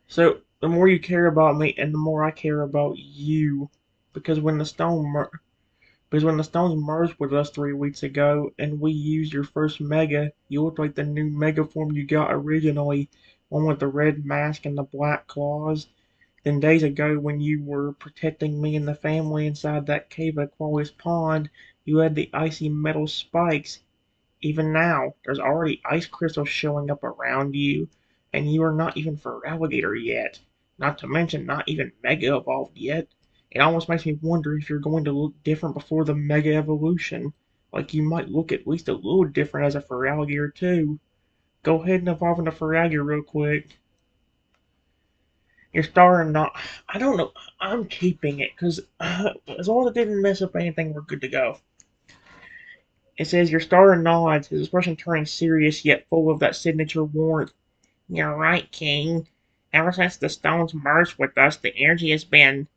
Speaker 1: So the more you care about me and the more I care about you. Because when the stone because when the stones merged with us 3 weeks ago and we used your first mega, you looked like the new mega form you got originally, one with the red mask and the black claws. Then days ago, when you were protecting me and the family inside that cave at Aquarius Pond, you had the icy metal spikes. Even now, there's already ice crystals showing up around you, and you are not even for alligator yet. Not to mention, not even mega evolved yet. It almost makes me wonder if you're going to look different before the mega evolution. Like you might look at least a little different as a Feraligatr too. Go ahead and evolve into Feraligatr real quick. You're starting not. I don't know. I'm keeping it because as long as it didn't mess up anything, we're good to go. It says your starter nods, his expression turning serious yet full of that signature warmth. You're right, King. Ever since the stones merged with us, the energy has been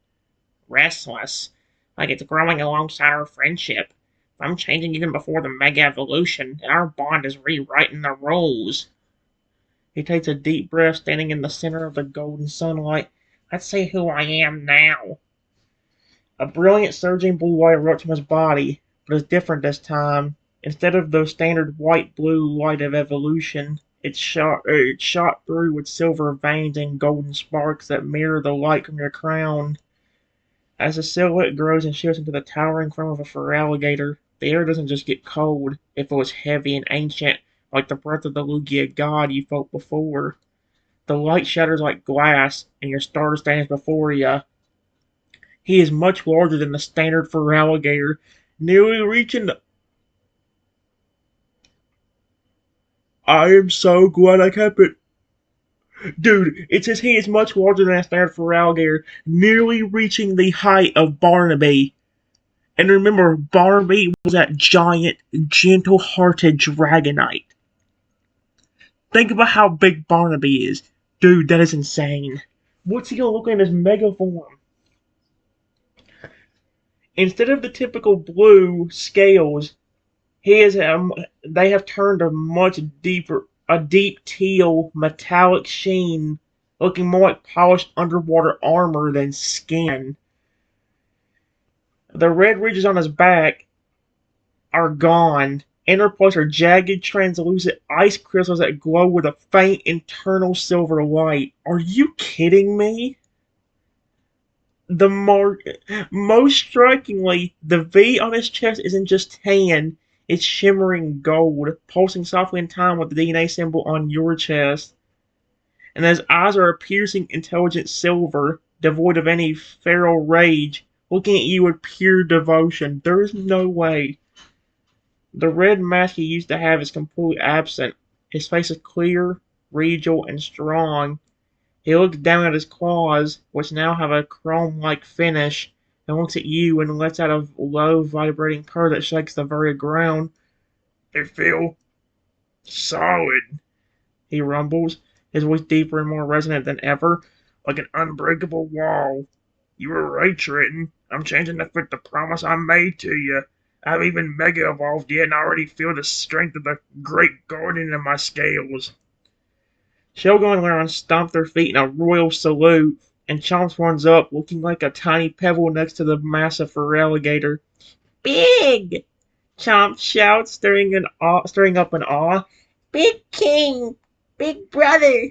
Speaker 1: restless, like it's growing alongside our friendship. I'm changing even before the mega evolution, and our bond is rewriting the rules. He takes a deep breath, standing in the center of the golden sunlight. Let's see who I am now. A brilliant surging blue light erupts from his body, but it's different this time. Instead of the standard white-blue light of evolution, it's shot through with silver veins and golden sparks that mirror the light from your crown. As the silhouette grows and shifts into the towering form of a Feraligatr, the air doesn't just get cold, it feels heavy and ancient, like the breath of the Lugia god you felt before. The light shatters like glass, and your star stands before you. He is much larger than the standard Feraligatr, nearly reaching the. I am so glad I kept it. Dude, it says he is much larger than a standard Feraligatr, nearly reaching the height of Barnaby. And remember, Barnaby was that giant, gentle-hearted Dragonite. Think about how big Barnaby is. Dude, that is insane. What's he gonna look like in his mega form? Instead of the typical blue scales, he is they have turned a deep teal metallic sheen, looking more like polished underwater armor than skin. The red ridges on his back are gone, Interpulse are jagged, translucent ice crystals that glow with a faint internal silver light. Are you kidding me? The most strikingly, the V on his chest isn't just tan, it's shimmering gold, pulsing softly in time with the DNA symbol on your chest. And his eyes are a piercing, intelligent silver, devoid of any feral rage, looking at you with pure devotion. There is no way. The red mask he used to have is completely absent. His face is clear, regal, and strong. He looks down at his claws, which now have a chrome-like finish, and looks at you and lets out a low, vibrating purr that shakes the very ground. They feel solid, he rumbles, his voice deeper and more resonant than ever, like an unbreakable wall. You were right, Trenton. I'm changing to fit the promise I made to you. I haven't even mega evolved yet, and I already feel the strength of the great guardian in my scales. Shogun and Laron stomp their feet in a royal salute, and Chomps runs up, looking like a tiny pebble next to the massive fur alligator. Big! Chomps shouts, stirring up in awe. Big King! Big Brother!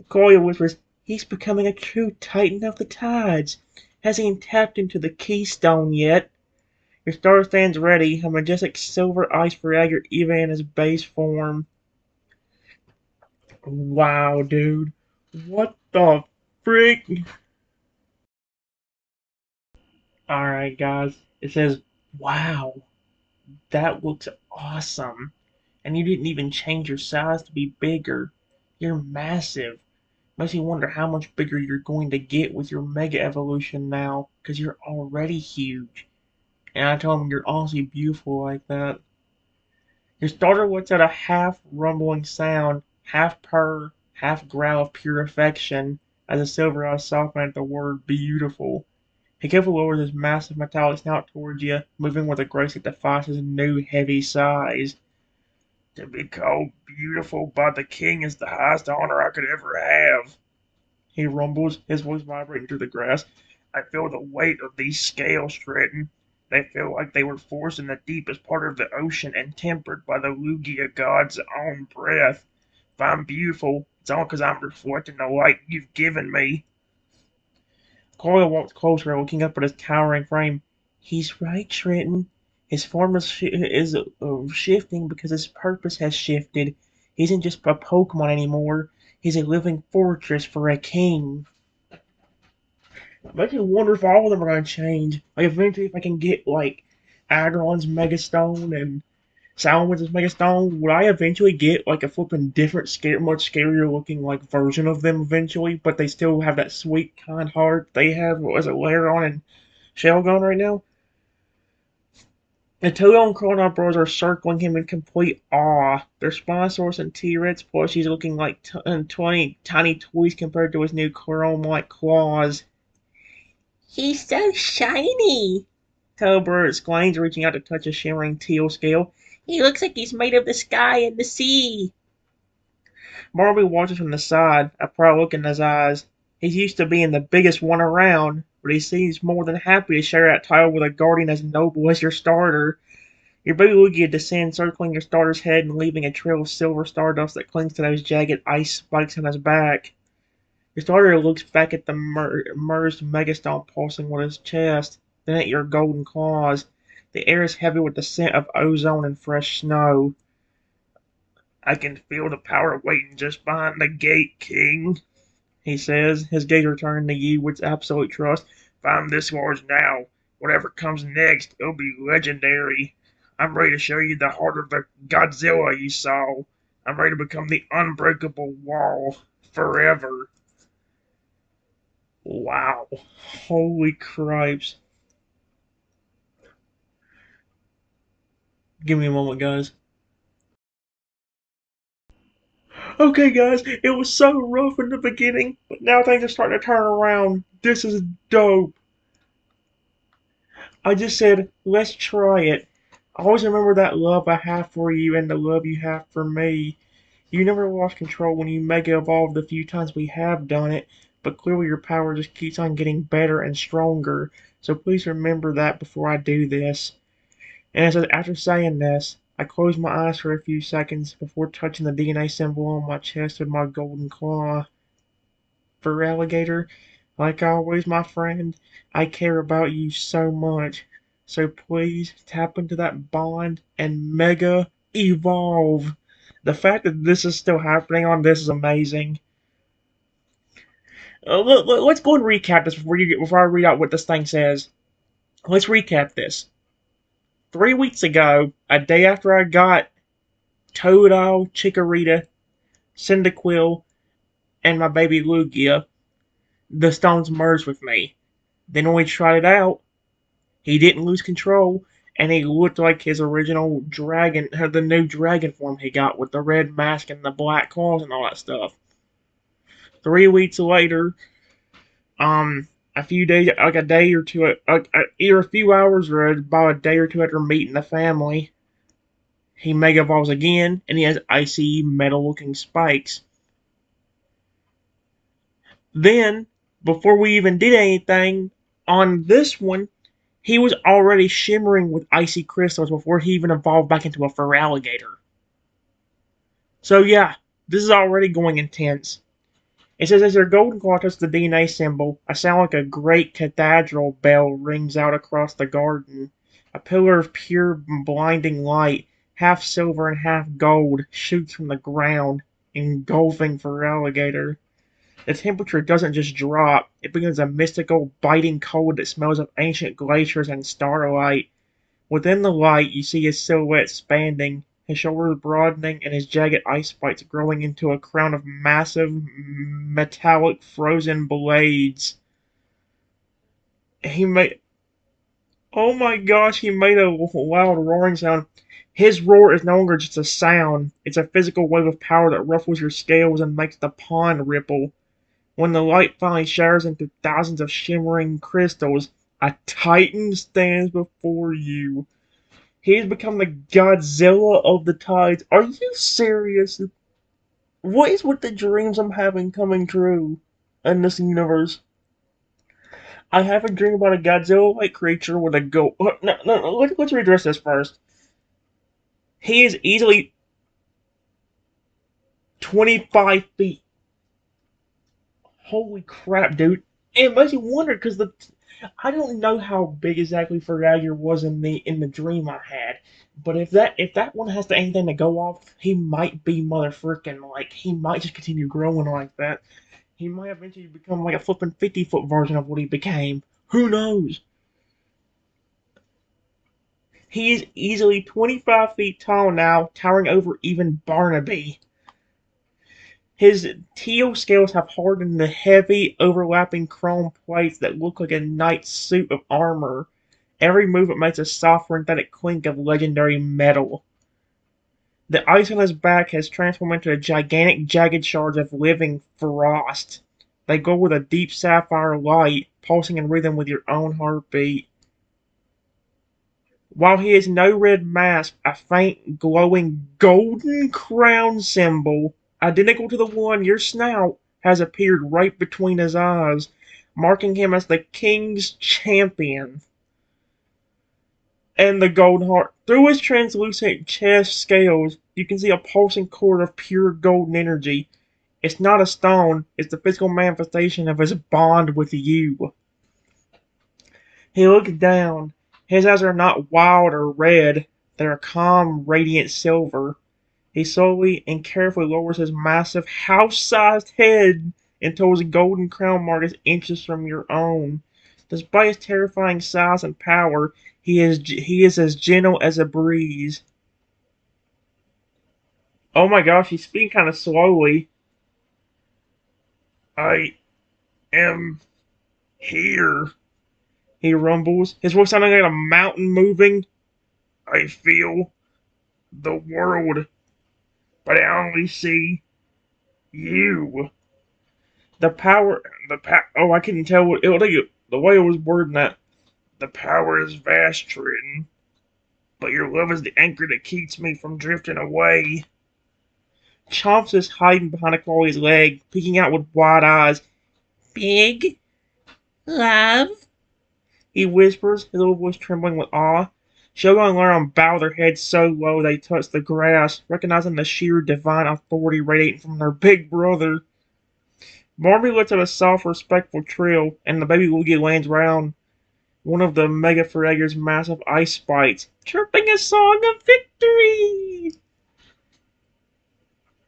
Speaker 1: Koya whispers, he's becoming a true titan of the tides. Hasn't even tapped into the keystone yet. Your star stands ready, a majestic silver ice fragger even in his base form. Wow, dude. What the frick? Alright, guys. It says, wow, that looks awesome. And you didn't even change your size to be bigger. You're massive. Makes me wonder how much bigger you're going to get with your mega evolution now, because you're already huge. And I told him you're honestly beautiful like that. Your starter lets out a half rumbling sound, half purr, half growl of pure affection, as the silver eyes soften at the word beautiful. He carefully lowers his massive metallic snout towards you, moving with a grace that defies his new heavy size. To be called beautiful by the king is the highest honor I could ever have, he rumbles, his voice vibrating through the grass. I feel the weight of these scales, Stratton. They feel like they were forced in the deepest part of the ocean and tempered by the Lugia god's own breath. If I'm beautiful, it's all because I'm reflecting the light you've given me. Coyle walks closer, looking up at his towering frame. He's right, Trenton. His form is shifting because his purpose has shifted. He isn't just a Pokemon anymore. He's a living fortress for a king. Makes me wonder if all of them are going to change. Like, eventually, if I can get, like, Aggron's Mega Stone and Salamence Mega Stone, would I eventually get, like, a flipping different, much scarier looking, like, version of them eventually, but they still have that sweet, kind heart they have as a Laron and Shelgon right now? The two young Chrononaut bros are circling him in complete awe, their Spinosaurus and T-Rex plushies looking like 20 tiny toys compared to his new chrome-like claws. He's so shiny, Cobra exclaims, reaching out to touch a shimmering teal scale. He looks like he's made of the sky and the sea. Barbie watches from the side, a proud look in his eyes. He's used to being the biggest one around, but he seems more than happy to share that title with a guardian as noble as your starter. Your baby Lugia descends, circling your starter's head and leaving a trail of silver stardust that clings to those jagged ice spikes on his back. Your starter looks back at the merged Megastone pulsing with his chest, then at your golden claws. The air is heavy with the scent of ozone and fresh snow. I can feel the power waiting just behind the gate, King, he says, his gaze returning to you with absolute trust. If I'm this large now, whatever comes next, it'll be legendary. I'm ready to show you the heart of the Godzilla you saw. I'm ready to become the unbreakable wall forever. Wow. Holy cripes. Give me a moment, guys. Okay, guys, it was so rough in the beginning, but now things are starting to turn around. This is dope. I just said, let's try it. I always remember that love I have for you and the love you have for me. You never lost control when you mega evolved the few times we have done it, but clearly your power just keeps on getting better and stronger. So please remember that before I do this. And it says, after saying this, I closed my eyes for a few seconds before touching the DNA symbol on my chest with my golden claw. For alligator, like always, my friend, I care about you so much. So please tap into that bond and mega evolve. The fact that this is still happening on this is amazing. Let's go and recap this before I read out what this thing says. Let's recap this. 3 weeks ago, a day after I got Todo, Chikorita, Cyndaquil, and my baby Lugia, the stones merged with me. Then when we tried it out, he didn't lose control, and he looked like his original dragon, the new dragon form he got with the red mask and the black claws and all that stuff. 3 weeks later, a few days, like a day or two, either a few hours or about a day or two after meeting the family, he Mega Evolves again, and he has icy metal-looking spikes. Then, before we even did anything, on this one, he was already shimmering with icy crystals before he even evolved back into a Feraligatr. So yeah, this is already going intense. It says as their golden claw touches the DNA symbol, a sound like a great cathedral bell rings out across the garden. A pillar of pure blinding light, half silver and half gold, shoots from the ground, engulfing Feraligatr. The temperature doesn't just drop, it begins a mystical, biting cold that smells of ancient glaciers and starlight. Within the light, you see his silhouette expanding, his shoulders broadening, and his jagged ice spikes growing into a crown of massive, metallic, frozen blades. He made. Oh my gosh, he made a loud roaring sound. His roar is no longer just a sound, it's a physical wave of power that ruffles your scales and makes the pond ripple. When the light finally shatters into thousands of shimmering crystals, a titan stands before you. He has become the Godzilla of the tides. Are you serious? What is with the dreams I'm having coming true in this universe? I have a dream about a Godzilla-like creature with a go. No. Let's redress this first. He is easily 25 feet. Holy crap, dude! It makes you wonder because I don't know how big exactly Feraligatr was in the dream I had, but if that one has anything to go off, he might be motherfucking like he might just continue growing like that. He might eventually become like a flipping 50-foot version of what he became. Who knows? He is easily 25 feet tall now, towering over even Barnaby. His teal scales have hardened into heavy, overlapping chrome plates that look like a knight's suit of armor. Every movement makes a soft, synthetic clink of legendary metal. The ice on his back has transformed into a gigantic, jagged shards of living frost. They glow with a deep sapphire light, pulsing in rhythm with your own heartbeat. While he has no red mask, a faint, glowing golden crown symbol, identical to the one your snout, has appeared right between his eyes, marking him as the king's champion. And the golden heart. Through his translucent chest scales, you can see a pulsing cord of pure golden energy. It's not a stone, it's the physical manifestation of his bond with you. He looks down. His eyes are not wild or red, they are calm, radiant silver. He slowly and carefully lowers his massive, house-sized head until his golden crown mark is inches from your own. Despite his terrifying size and power, he is as gentle as a breeze. Oh my gosh, he's speaking kind of slowly. I am here, he rumbles, his voice sounding like a mountain moving. I feel the world, but I only see you. Oh, I couldn't tell the way it was wording that. The power is vast, Triton, but your love is the anchor that keeps me from drifting away. Chomps is hiding behind a Chloe's leg, peeking out with wide eyes. Big love, he whispers, his little voice trembling with awe. Shogun and Laron bow their heads so low they touch the grass, recognizing the sheer divine authority radiating from their big brother. Barbie lets out a soft, respectful trill, and the baby Woogie lands round one of the Mega Ferreger's massive ice spikes, chirping a song of victory!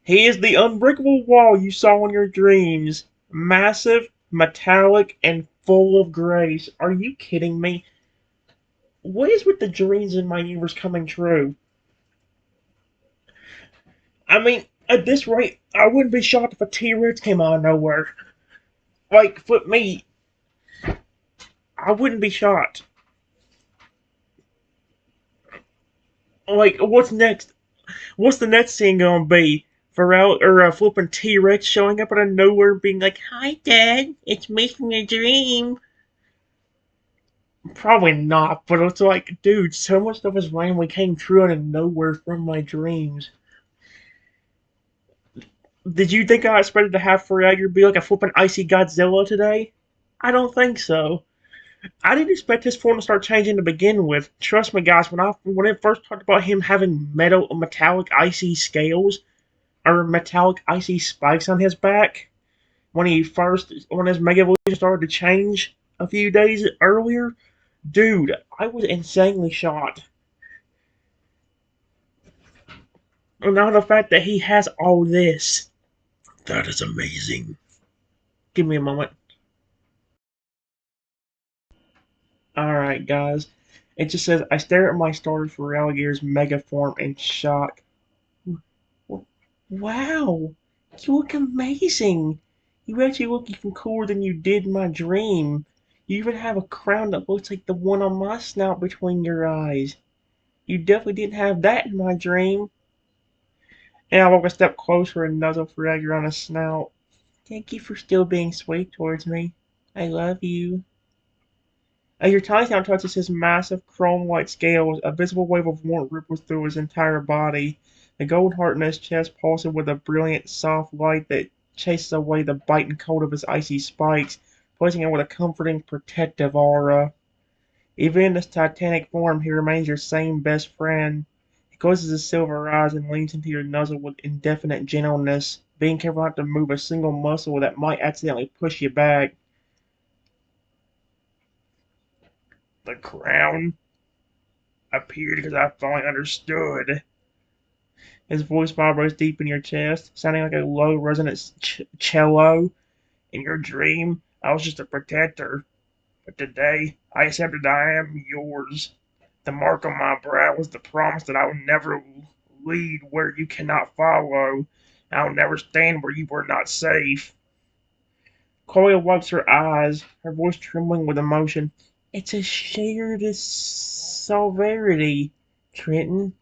Speaker 1: He is the unbreakable wall you saw in your dreams. Massive, metallic, and full of grace. Are you kidding me? What is with the dreams in my universe coming true? I mean, at this rate, I wouldn't be shocked if a T-Rex came out of nowhere. Like, flip me. I wouldn't be shocked. Like, what's next? What's the next scene gonna be? Pharrell or a flipping T-Rex showing up out of nowhere being like, "Hi, Dad, it's me from your dream." Probably not, but it's like, dude, so much stuff has randomly came true out of nowhere from my dreams. Did you think I expected to have Pharrell be like a flipping icy Godzilla today? I don't think so. I didn't expect his form to start changing to begin with. Trust me, guys. When it first talked about him having metallic icy scales or metallic icy spikes on his back, when his Mega Evolution started to change a few days earlier, dude, I was insanely shocked. And now the fact that he has all this, that is amazing. Give me a moment. Alright, guys. It just says, I stare at my starter for alligator's mega form in shock. Wow! You look amazing! You actually look even cooler than you did in my dream. You even have a crown that looks like the one on my snout between your eyes. You definitely didn't have that in my dream. And I walk a step closer and nuzzle Fragger on his snout. Thank you for still being sweet towards me. I love you. As your tiny snout touches his massive chrome-white scales, a visible wave of warmth ripples through his entire body. The golden heart in his chest pulses with a brilliant, soft light that chases away the biting cold of his icy spikes, placing him with a comforting, protective aura. Even in this titanic form, he remains your same best friend. He closes his silver eyes and leans into your nuzzle with indefinite gentleness, being careful not to move a single muscle that might accidentally push you back. The crown appeared because I finally understood. His voice vibrates deep in your chest, sounding like a low resonant cello. In your dream, I was just a protector, but today I accepted I am yours. The mark on my brow was the promise that I would never lead where you cannot follow. I will never stand where you were not safe. Chloe wipes her eyes, her voice trembling with emotion. It's a shared severity, Trenton.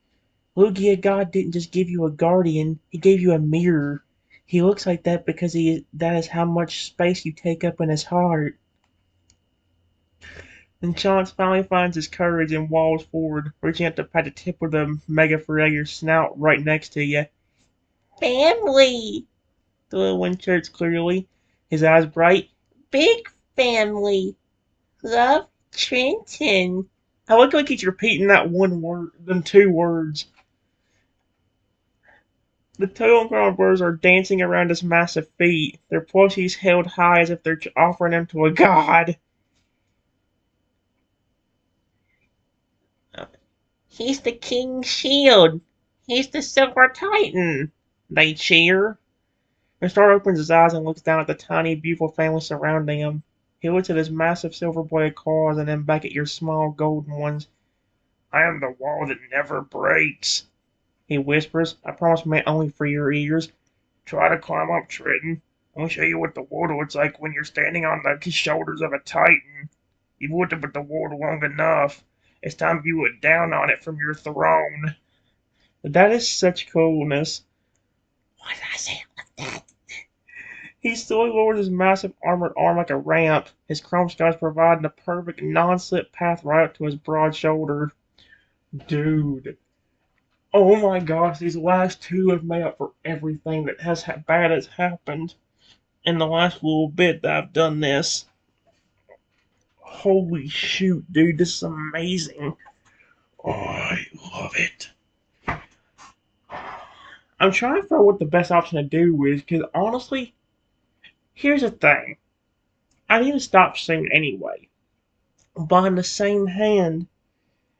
Speaker 1: Lugia God didn't just give you a guardian, he gave you a mirror. He looks like that because that is how much space you take up in his heart. Then Chance finally finds his courage and walls forward, reaching out to pat the tip of the Mega Ferreger's snout right next to you. Family! The little one chirps clearly, his eyes bright. Big family! Love Trenton. I like how he keeps repeating that one word, them two words. The two grown birds are dancing around his massive feet, their plushies held high as if they're offering him to a god. He's the King's Shield. He's the Silver Titan. They cheer. The star opens his eyes and looks down at the tiny, beautiful family surrounding him. He looks at his massive silver-bladed claws and then back at your small golden ones. I am the wall that never breaks, he whispers. I promise meant only for your ears. Try to climb up, Trenton. I'll show you what the world looks like when you're standing on the shoulders of a titan. You've lived with the world long enough. It's time you went down on it from your throne. That is such coolness. Why did I say it like that? He slowly lowers his massive armored arm like a ramp, his chrome skies providing a perfect non-slip path right up to his broad shoulder. Dude. Oh my gosh, these last two have made up for everything that bad has happened in the last little bit that I've done this. Holy shoot, dude, this is amazing. I love it. I'm trying to figure out what the best option to do is, because honestly, here's the thing. I need to stop soon anyway. But on the same hand,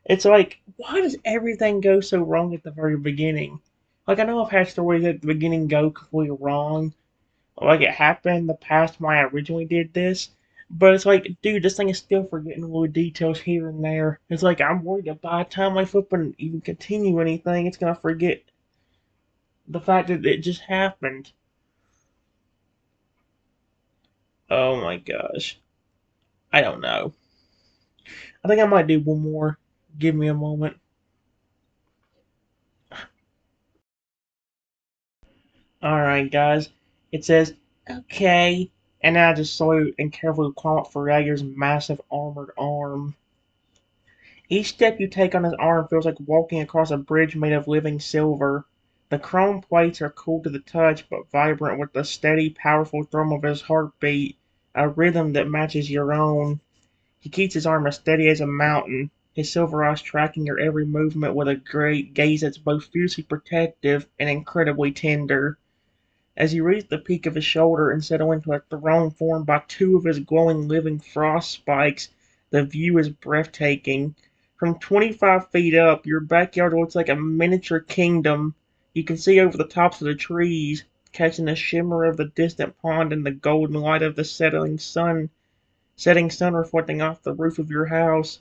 Speaker 1: it's like, why does everything go so wrong at the very beginning? Like, I know I've had stories at the beginning go completely wrong. Like, it happened in the past when I originally did this. But it's like, dude, this thing is still forgetting little details here and there. It's like, I'm worried that by the time I flip and even continue anything, it's going to forget the fact that it just happened. Oh my gosh. I don't know. I think I might do one more. Give me a moment. Alright, guys. It says, okay. And then I just slowly and carefully climb up Ferrager's massive armored arm. Each step you take on his arm feels like walking across a bridge made of living silver. The chrome plates are cool to the touch, but vibrant with the steady, powerful thrum of his heartbeat, a rhythm that matches your own. He keeps his arm as steady as a mountain, his silver eyes tracking your every movement with a great gaze that's both fiercely protective and incredibly tender. As you reach the peak of his shoulder and settle into a throne formed by two of his glowing living frost spikes, the view is breathtaking. From 25 feet up, your backyard looks like a miniature kingdom. You can see over the tops of the trees, catching the shimmer of the distant pond and the golden light of the setting sun reflecting off the roof of your house.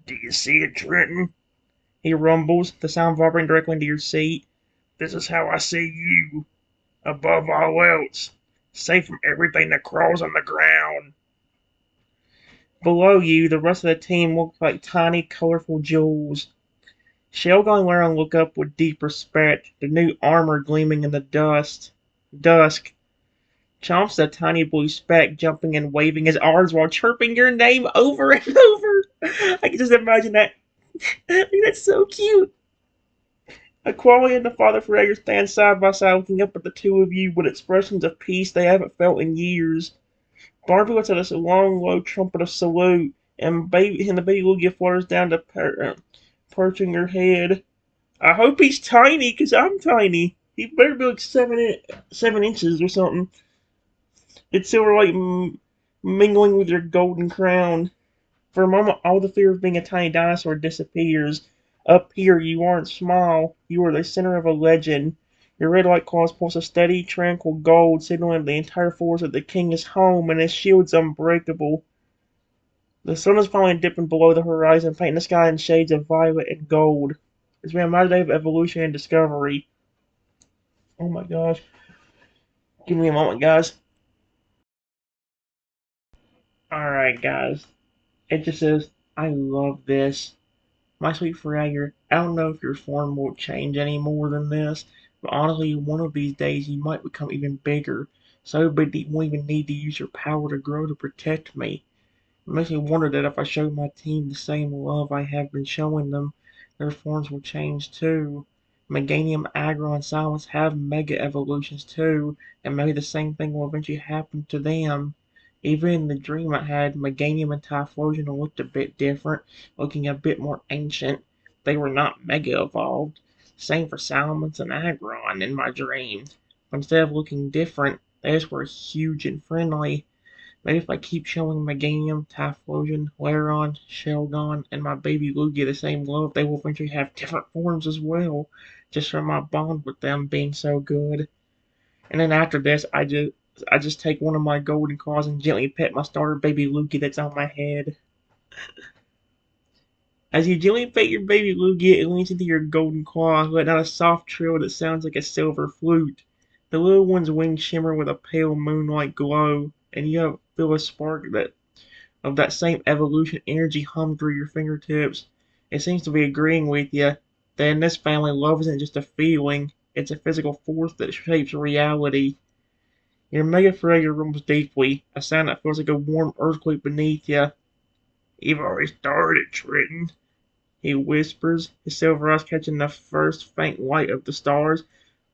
Speaker 1: Do you see it, Trenton? He rumbles, the sound vibrating directly into your seat. This is how I see you, above all else, safe from everything that crawls on the ground. Below you, the rest of the team look like tiny, colorful jewels. Shelgon and Laron look up with deep respect, the new armor gleaming in the dusk. Chomp's a tiny blue speck jumping and waving his arms while chirping your name over and over. I can just imagine that. That's so cute. Aqualia and the Father Forever stand side by side looking up at the two of you with expressions of peace they haven't felt in years. Barbie lets out this long, low trumpet of salute, and the baby Lugia flutters down to perching her head. I hope he's tiny, because I'm tiny. He better be like 7 inches or something. Its silver light mingling with your golden crown. For a moment, all the fear of being a tiny dinosaur disappears. Up here, you aren't small. You are the center of a legend. Your red light claws pulse a steady, tranquil gold, signaling the entire force that the king is home and his shield's unbreakable. The sun is finally dipping below the horizon, painting the sky in shades of violet and gold. It's been a mighty day of evolution and discovery. Oh my gosh. Give me a moment, guys. Alright, guys. It just says, I love this. My sweet Fragger, I don't know if your form will change any more than this, but honestly, one of these days you might become even bigger, so big that you won't even need to use your power to grow to protect me. It makes me wonder that if I show my team the same love I have been showing them, their forms will change too. Meganium, Aggro, and Silence have mega evolutions too, and maybe the same thing will eventually happen to them. Even in the dream I had, Meganium and Typhlosion looked a bit different, looking a bit more ancient. They were not mega evolved. Same for Salamence and Aggron in my dream. But instead of looking different, they just were huge and friendly. Maybe if I keep showing Meganium, Typhlosion, Laron, Shelgon, and my baby Lugia the same love, they will eventually have different forms as well, just from my bond with them being so good. And then after this, I just take one of my golden claws and gently pet my starter baby Lugia that's on my head. As you gently pet your baby Lugia, it leans into your golden claw, letting out a soft trill that sounds like a silver flute. The little one's wings shimmer with a pale moonlight glow, and you feel a spark of that same evolution energy hum through your fingertips. It seems to be agreeing with you that in this family, love isn't just a feeling, it's a physical force that shapes reality. Your mega Fragger rumbles deeply, a sound that feels like a warm earthquake beneath you. You've already started, Triton, he whispers, his silver eyes catching the first faint light of the stars.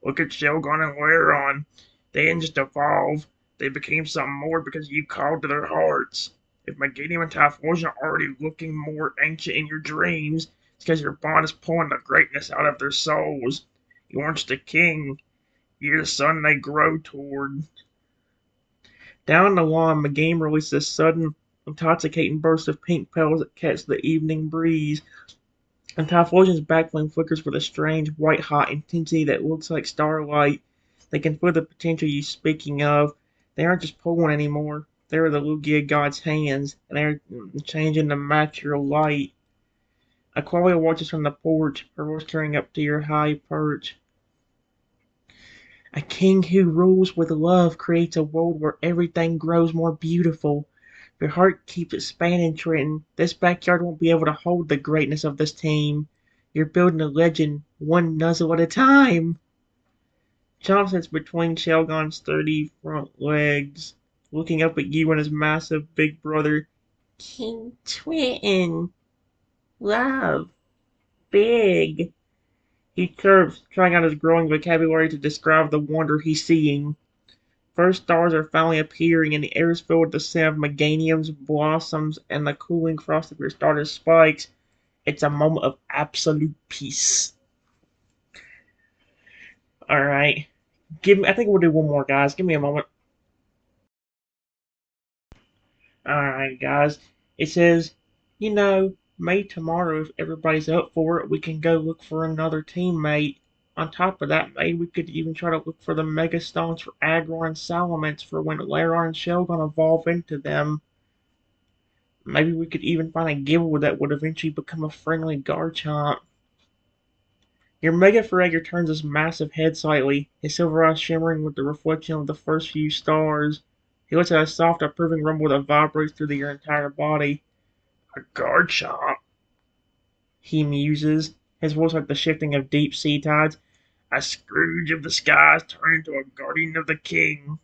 Speaker 1: Look at Shelgon and Laron. They didn't just evolve. They became something more because you called to their hearts. If Meganium and Typhlosion are already looking more ancient in your dreams, It's because your bond is pulling the greatness out of their souls. You aren't just a king, you're the son they grow toward. Down the lawn, the game releases a sudden, intoxicating burst of pink petals that catch the evening breeze, and Typhlosion's backflame flickers with a strange, white-hot intensity that looks like starlight. They can feel the potential you're speaking of. They aren't just pulling anymore. They're the Lugia god's hands, and they're changing to match your light. Aqualia watches from the porch, her voice carrying up to your high perch. A king who rules with love creates a world where everything grows more beautiful. Your heart keeps expanding, Trenton. This backyard won't be able to hold the greatness of this team. You're building a legend, one nuzzle at a time. Chomp sits between Shelgon's sturdy front legs, looking up at you and his massive big brother. King Trenton. Love. Big. He chirps, trying out his growing vocabulary to describe the wonder he's seeing. First stars are finally appearing, and the air is filled with the scent of meganiums, blossoms, and the cooling frost of your starter's spikes. It's a moment of absolute peace. Alright. I think we'll do one more, guys. Give me a moment. Alright, guys. It says, maybe tomorrow, if everybody's up for it, we can go look for another teammate. On top of that, maybe we could even try to look for the Mega Stones for Agron and Salamence for when Laron and Shelgon evolve into them. Maybe we could even find a Gible that would eventually become a friendly Garchomp. Your Mega Feraligatr turns his massive head slightly, his silver eyes shimmering with the reflection of the first few stars. He lets out a soft, approving rumble that vibrates through your entire body. A Garchomp, he muses, his voice like the shifting of deep sea tides. A Scrooge of the skies turned into a guardian of the king.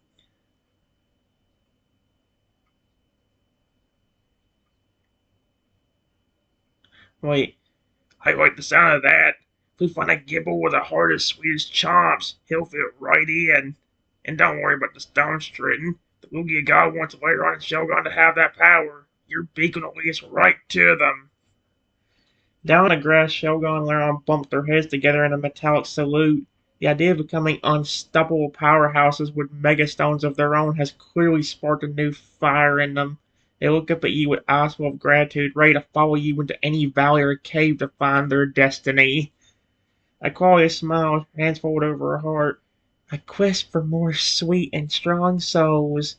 Speaker 1: Wait, I like the sound of that. If we find a Gible with a heart as sweet as Chomp's, he'll fit right in. And don't worry about the stones, Triton. The Lugia God wants Laron and Shelgon to have that power. Your beacon will lead us right to them. Down in the grass, Shelgon and Laron bumped their heads together in a metallic salute. The idea of becoming unstoppable powerhouses with megastones of their own has clearly sparked a new fire in them. They look up at you with eyes full of gratitude, ready to follow you into any valley or cave to find their destiny. Aqualia smiled, hands folded over her heart. A quest for more sweet and strong souls.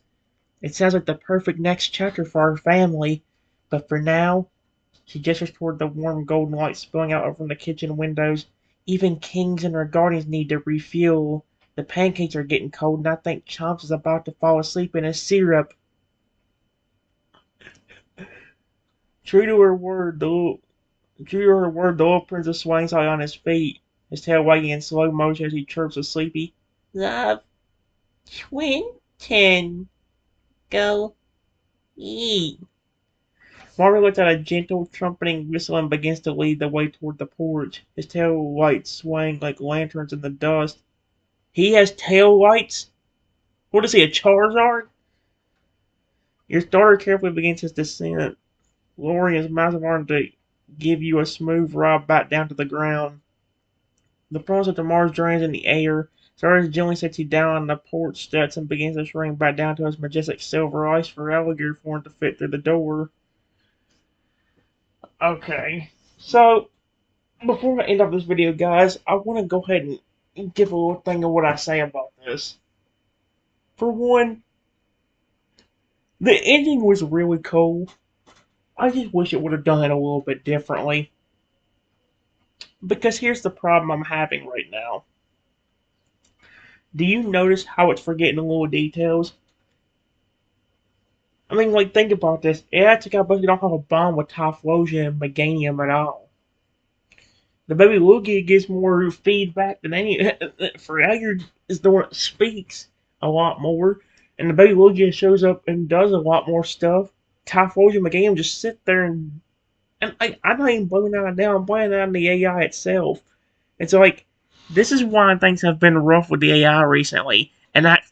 Speaker 1: It sounds like the perfect next chapter for our family. But for now, she gestures toward the warm golden light spilling out from the kitchen windows. Even kings and their guardians need to refuel. The pancakes are getting cold, and I think Chomps is about to fall asleep in his syrup. True to her word, the little princess swings high on his feet, his tail wagging in slow motion as he chirps a sleepy, Love, Twinton, go eat. Mario lets out a gentle, trumpeting whistle and begins to lead the way toward the porch, his tail lights swaying like lanterns in the dust. He has tail lights? What is he, a Charizard? Your starter carefully begins his descent, lowering his massive arm to give you a smooth ride back down to the ground. The promise of tomorrow's drains in the air. Stardust gently sets you down on the porch steps and begins to shrink back down to his majestic silver ice for alligator form to fit through the door. Okay, so before I end up this video, guys, I want to go ahead and give a little thing of what I say about this. For one, the ending was really cool. I just wish it would have done it a little bit differently. Because here's the problem I'm having right now. Do you notice how it's forgetting the little details? I mean, like, think about this. It's like I basically don't have a bond with Typhlosion and Meganium at all. The baby Lugia gets more feedback than any. Fragger is the one that speaks a lot more. And the baby Lugia shows up and does a lot more stuff. Typhlosion and Meganium just sit there and I'm not even blaming that down. I'm blaming that on the AI itself. It's like, this is why things have been rough with the AI recently. And that.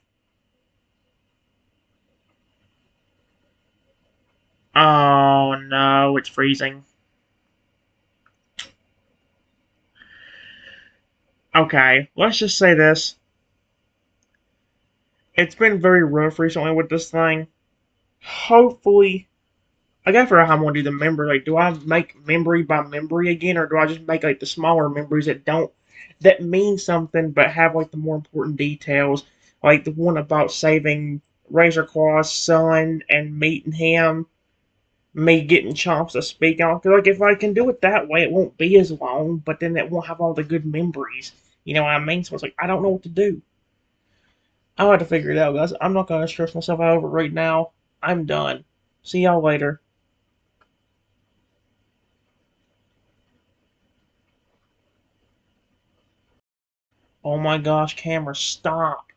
Speaker 1: Oh no, it's freezing. Okay, let's just say this. It's been very rough recently with this thing. Hopefully, I gotta figure out how I'm gonna do the memory. Like, do I make memory by memory again, or do I just make like the smaller memories that mean something but have like the more important details, like the one about saving Razor Claw's son and meeting him, me getting Chomps to speak on. Cause like if I can do it that way, it won't be as long, but then it won't have all the good memories. You know what I mean? So it's like I don't know what to do. I'll have to figure it out, guys. I'm not gonna stress myself out over it right now. I'm done. See y'all later. Oh my gosh, camera, stop.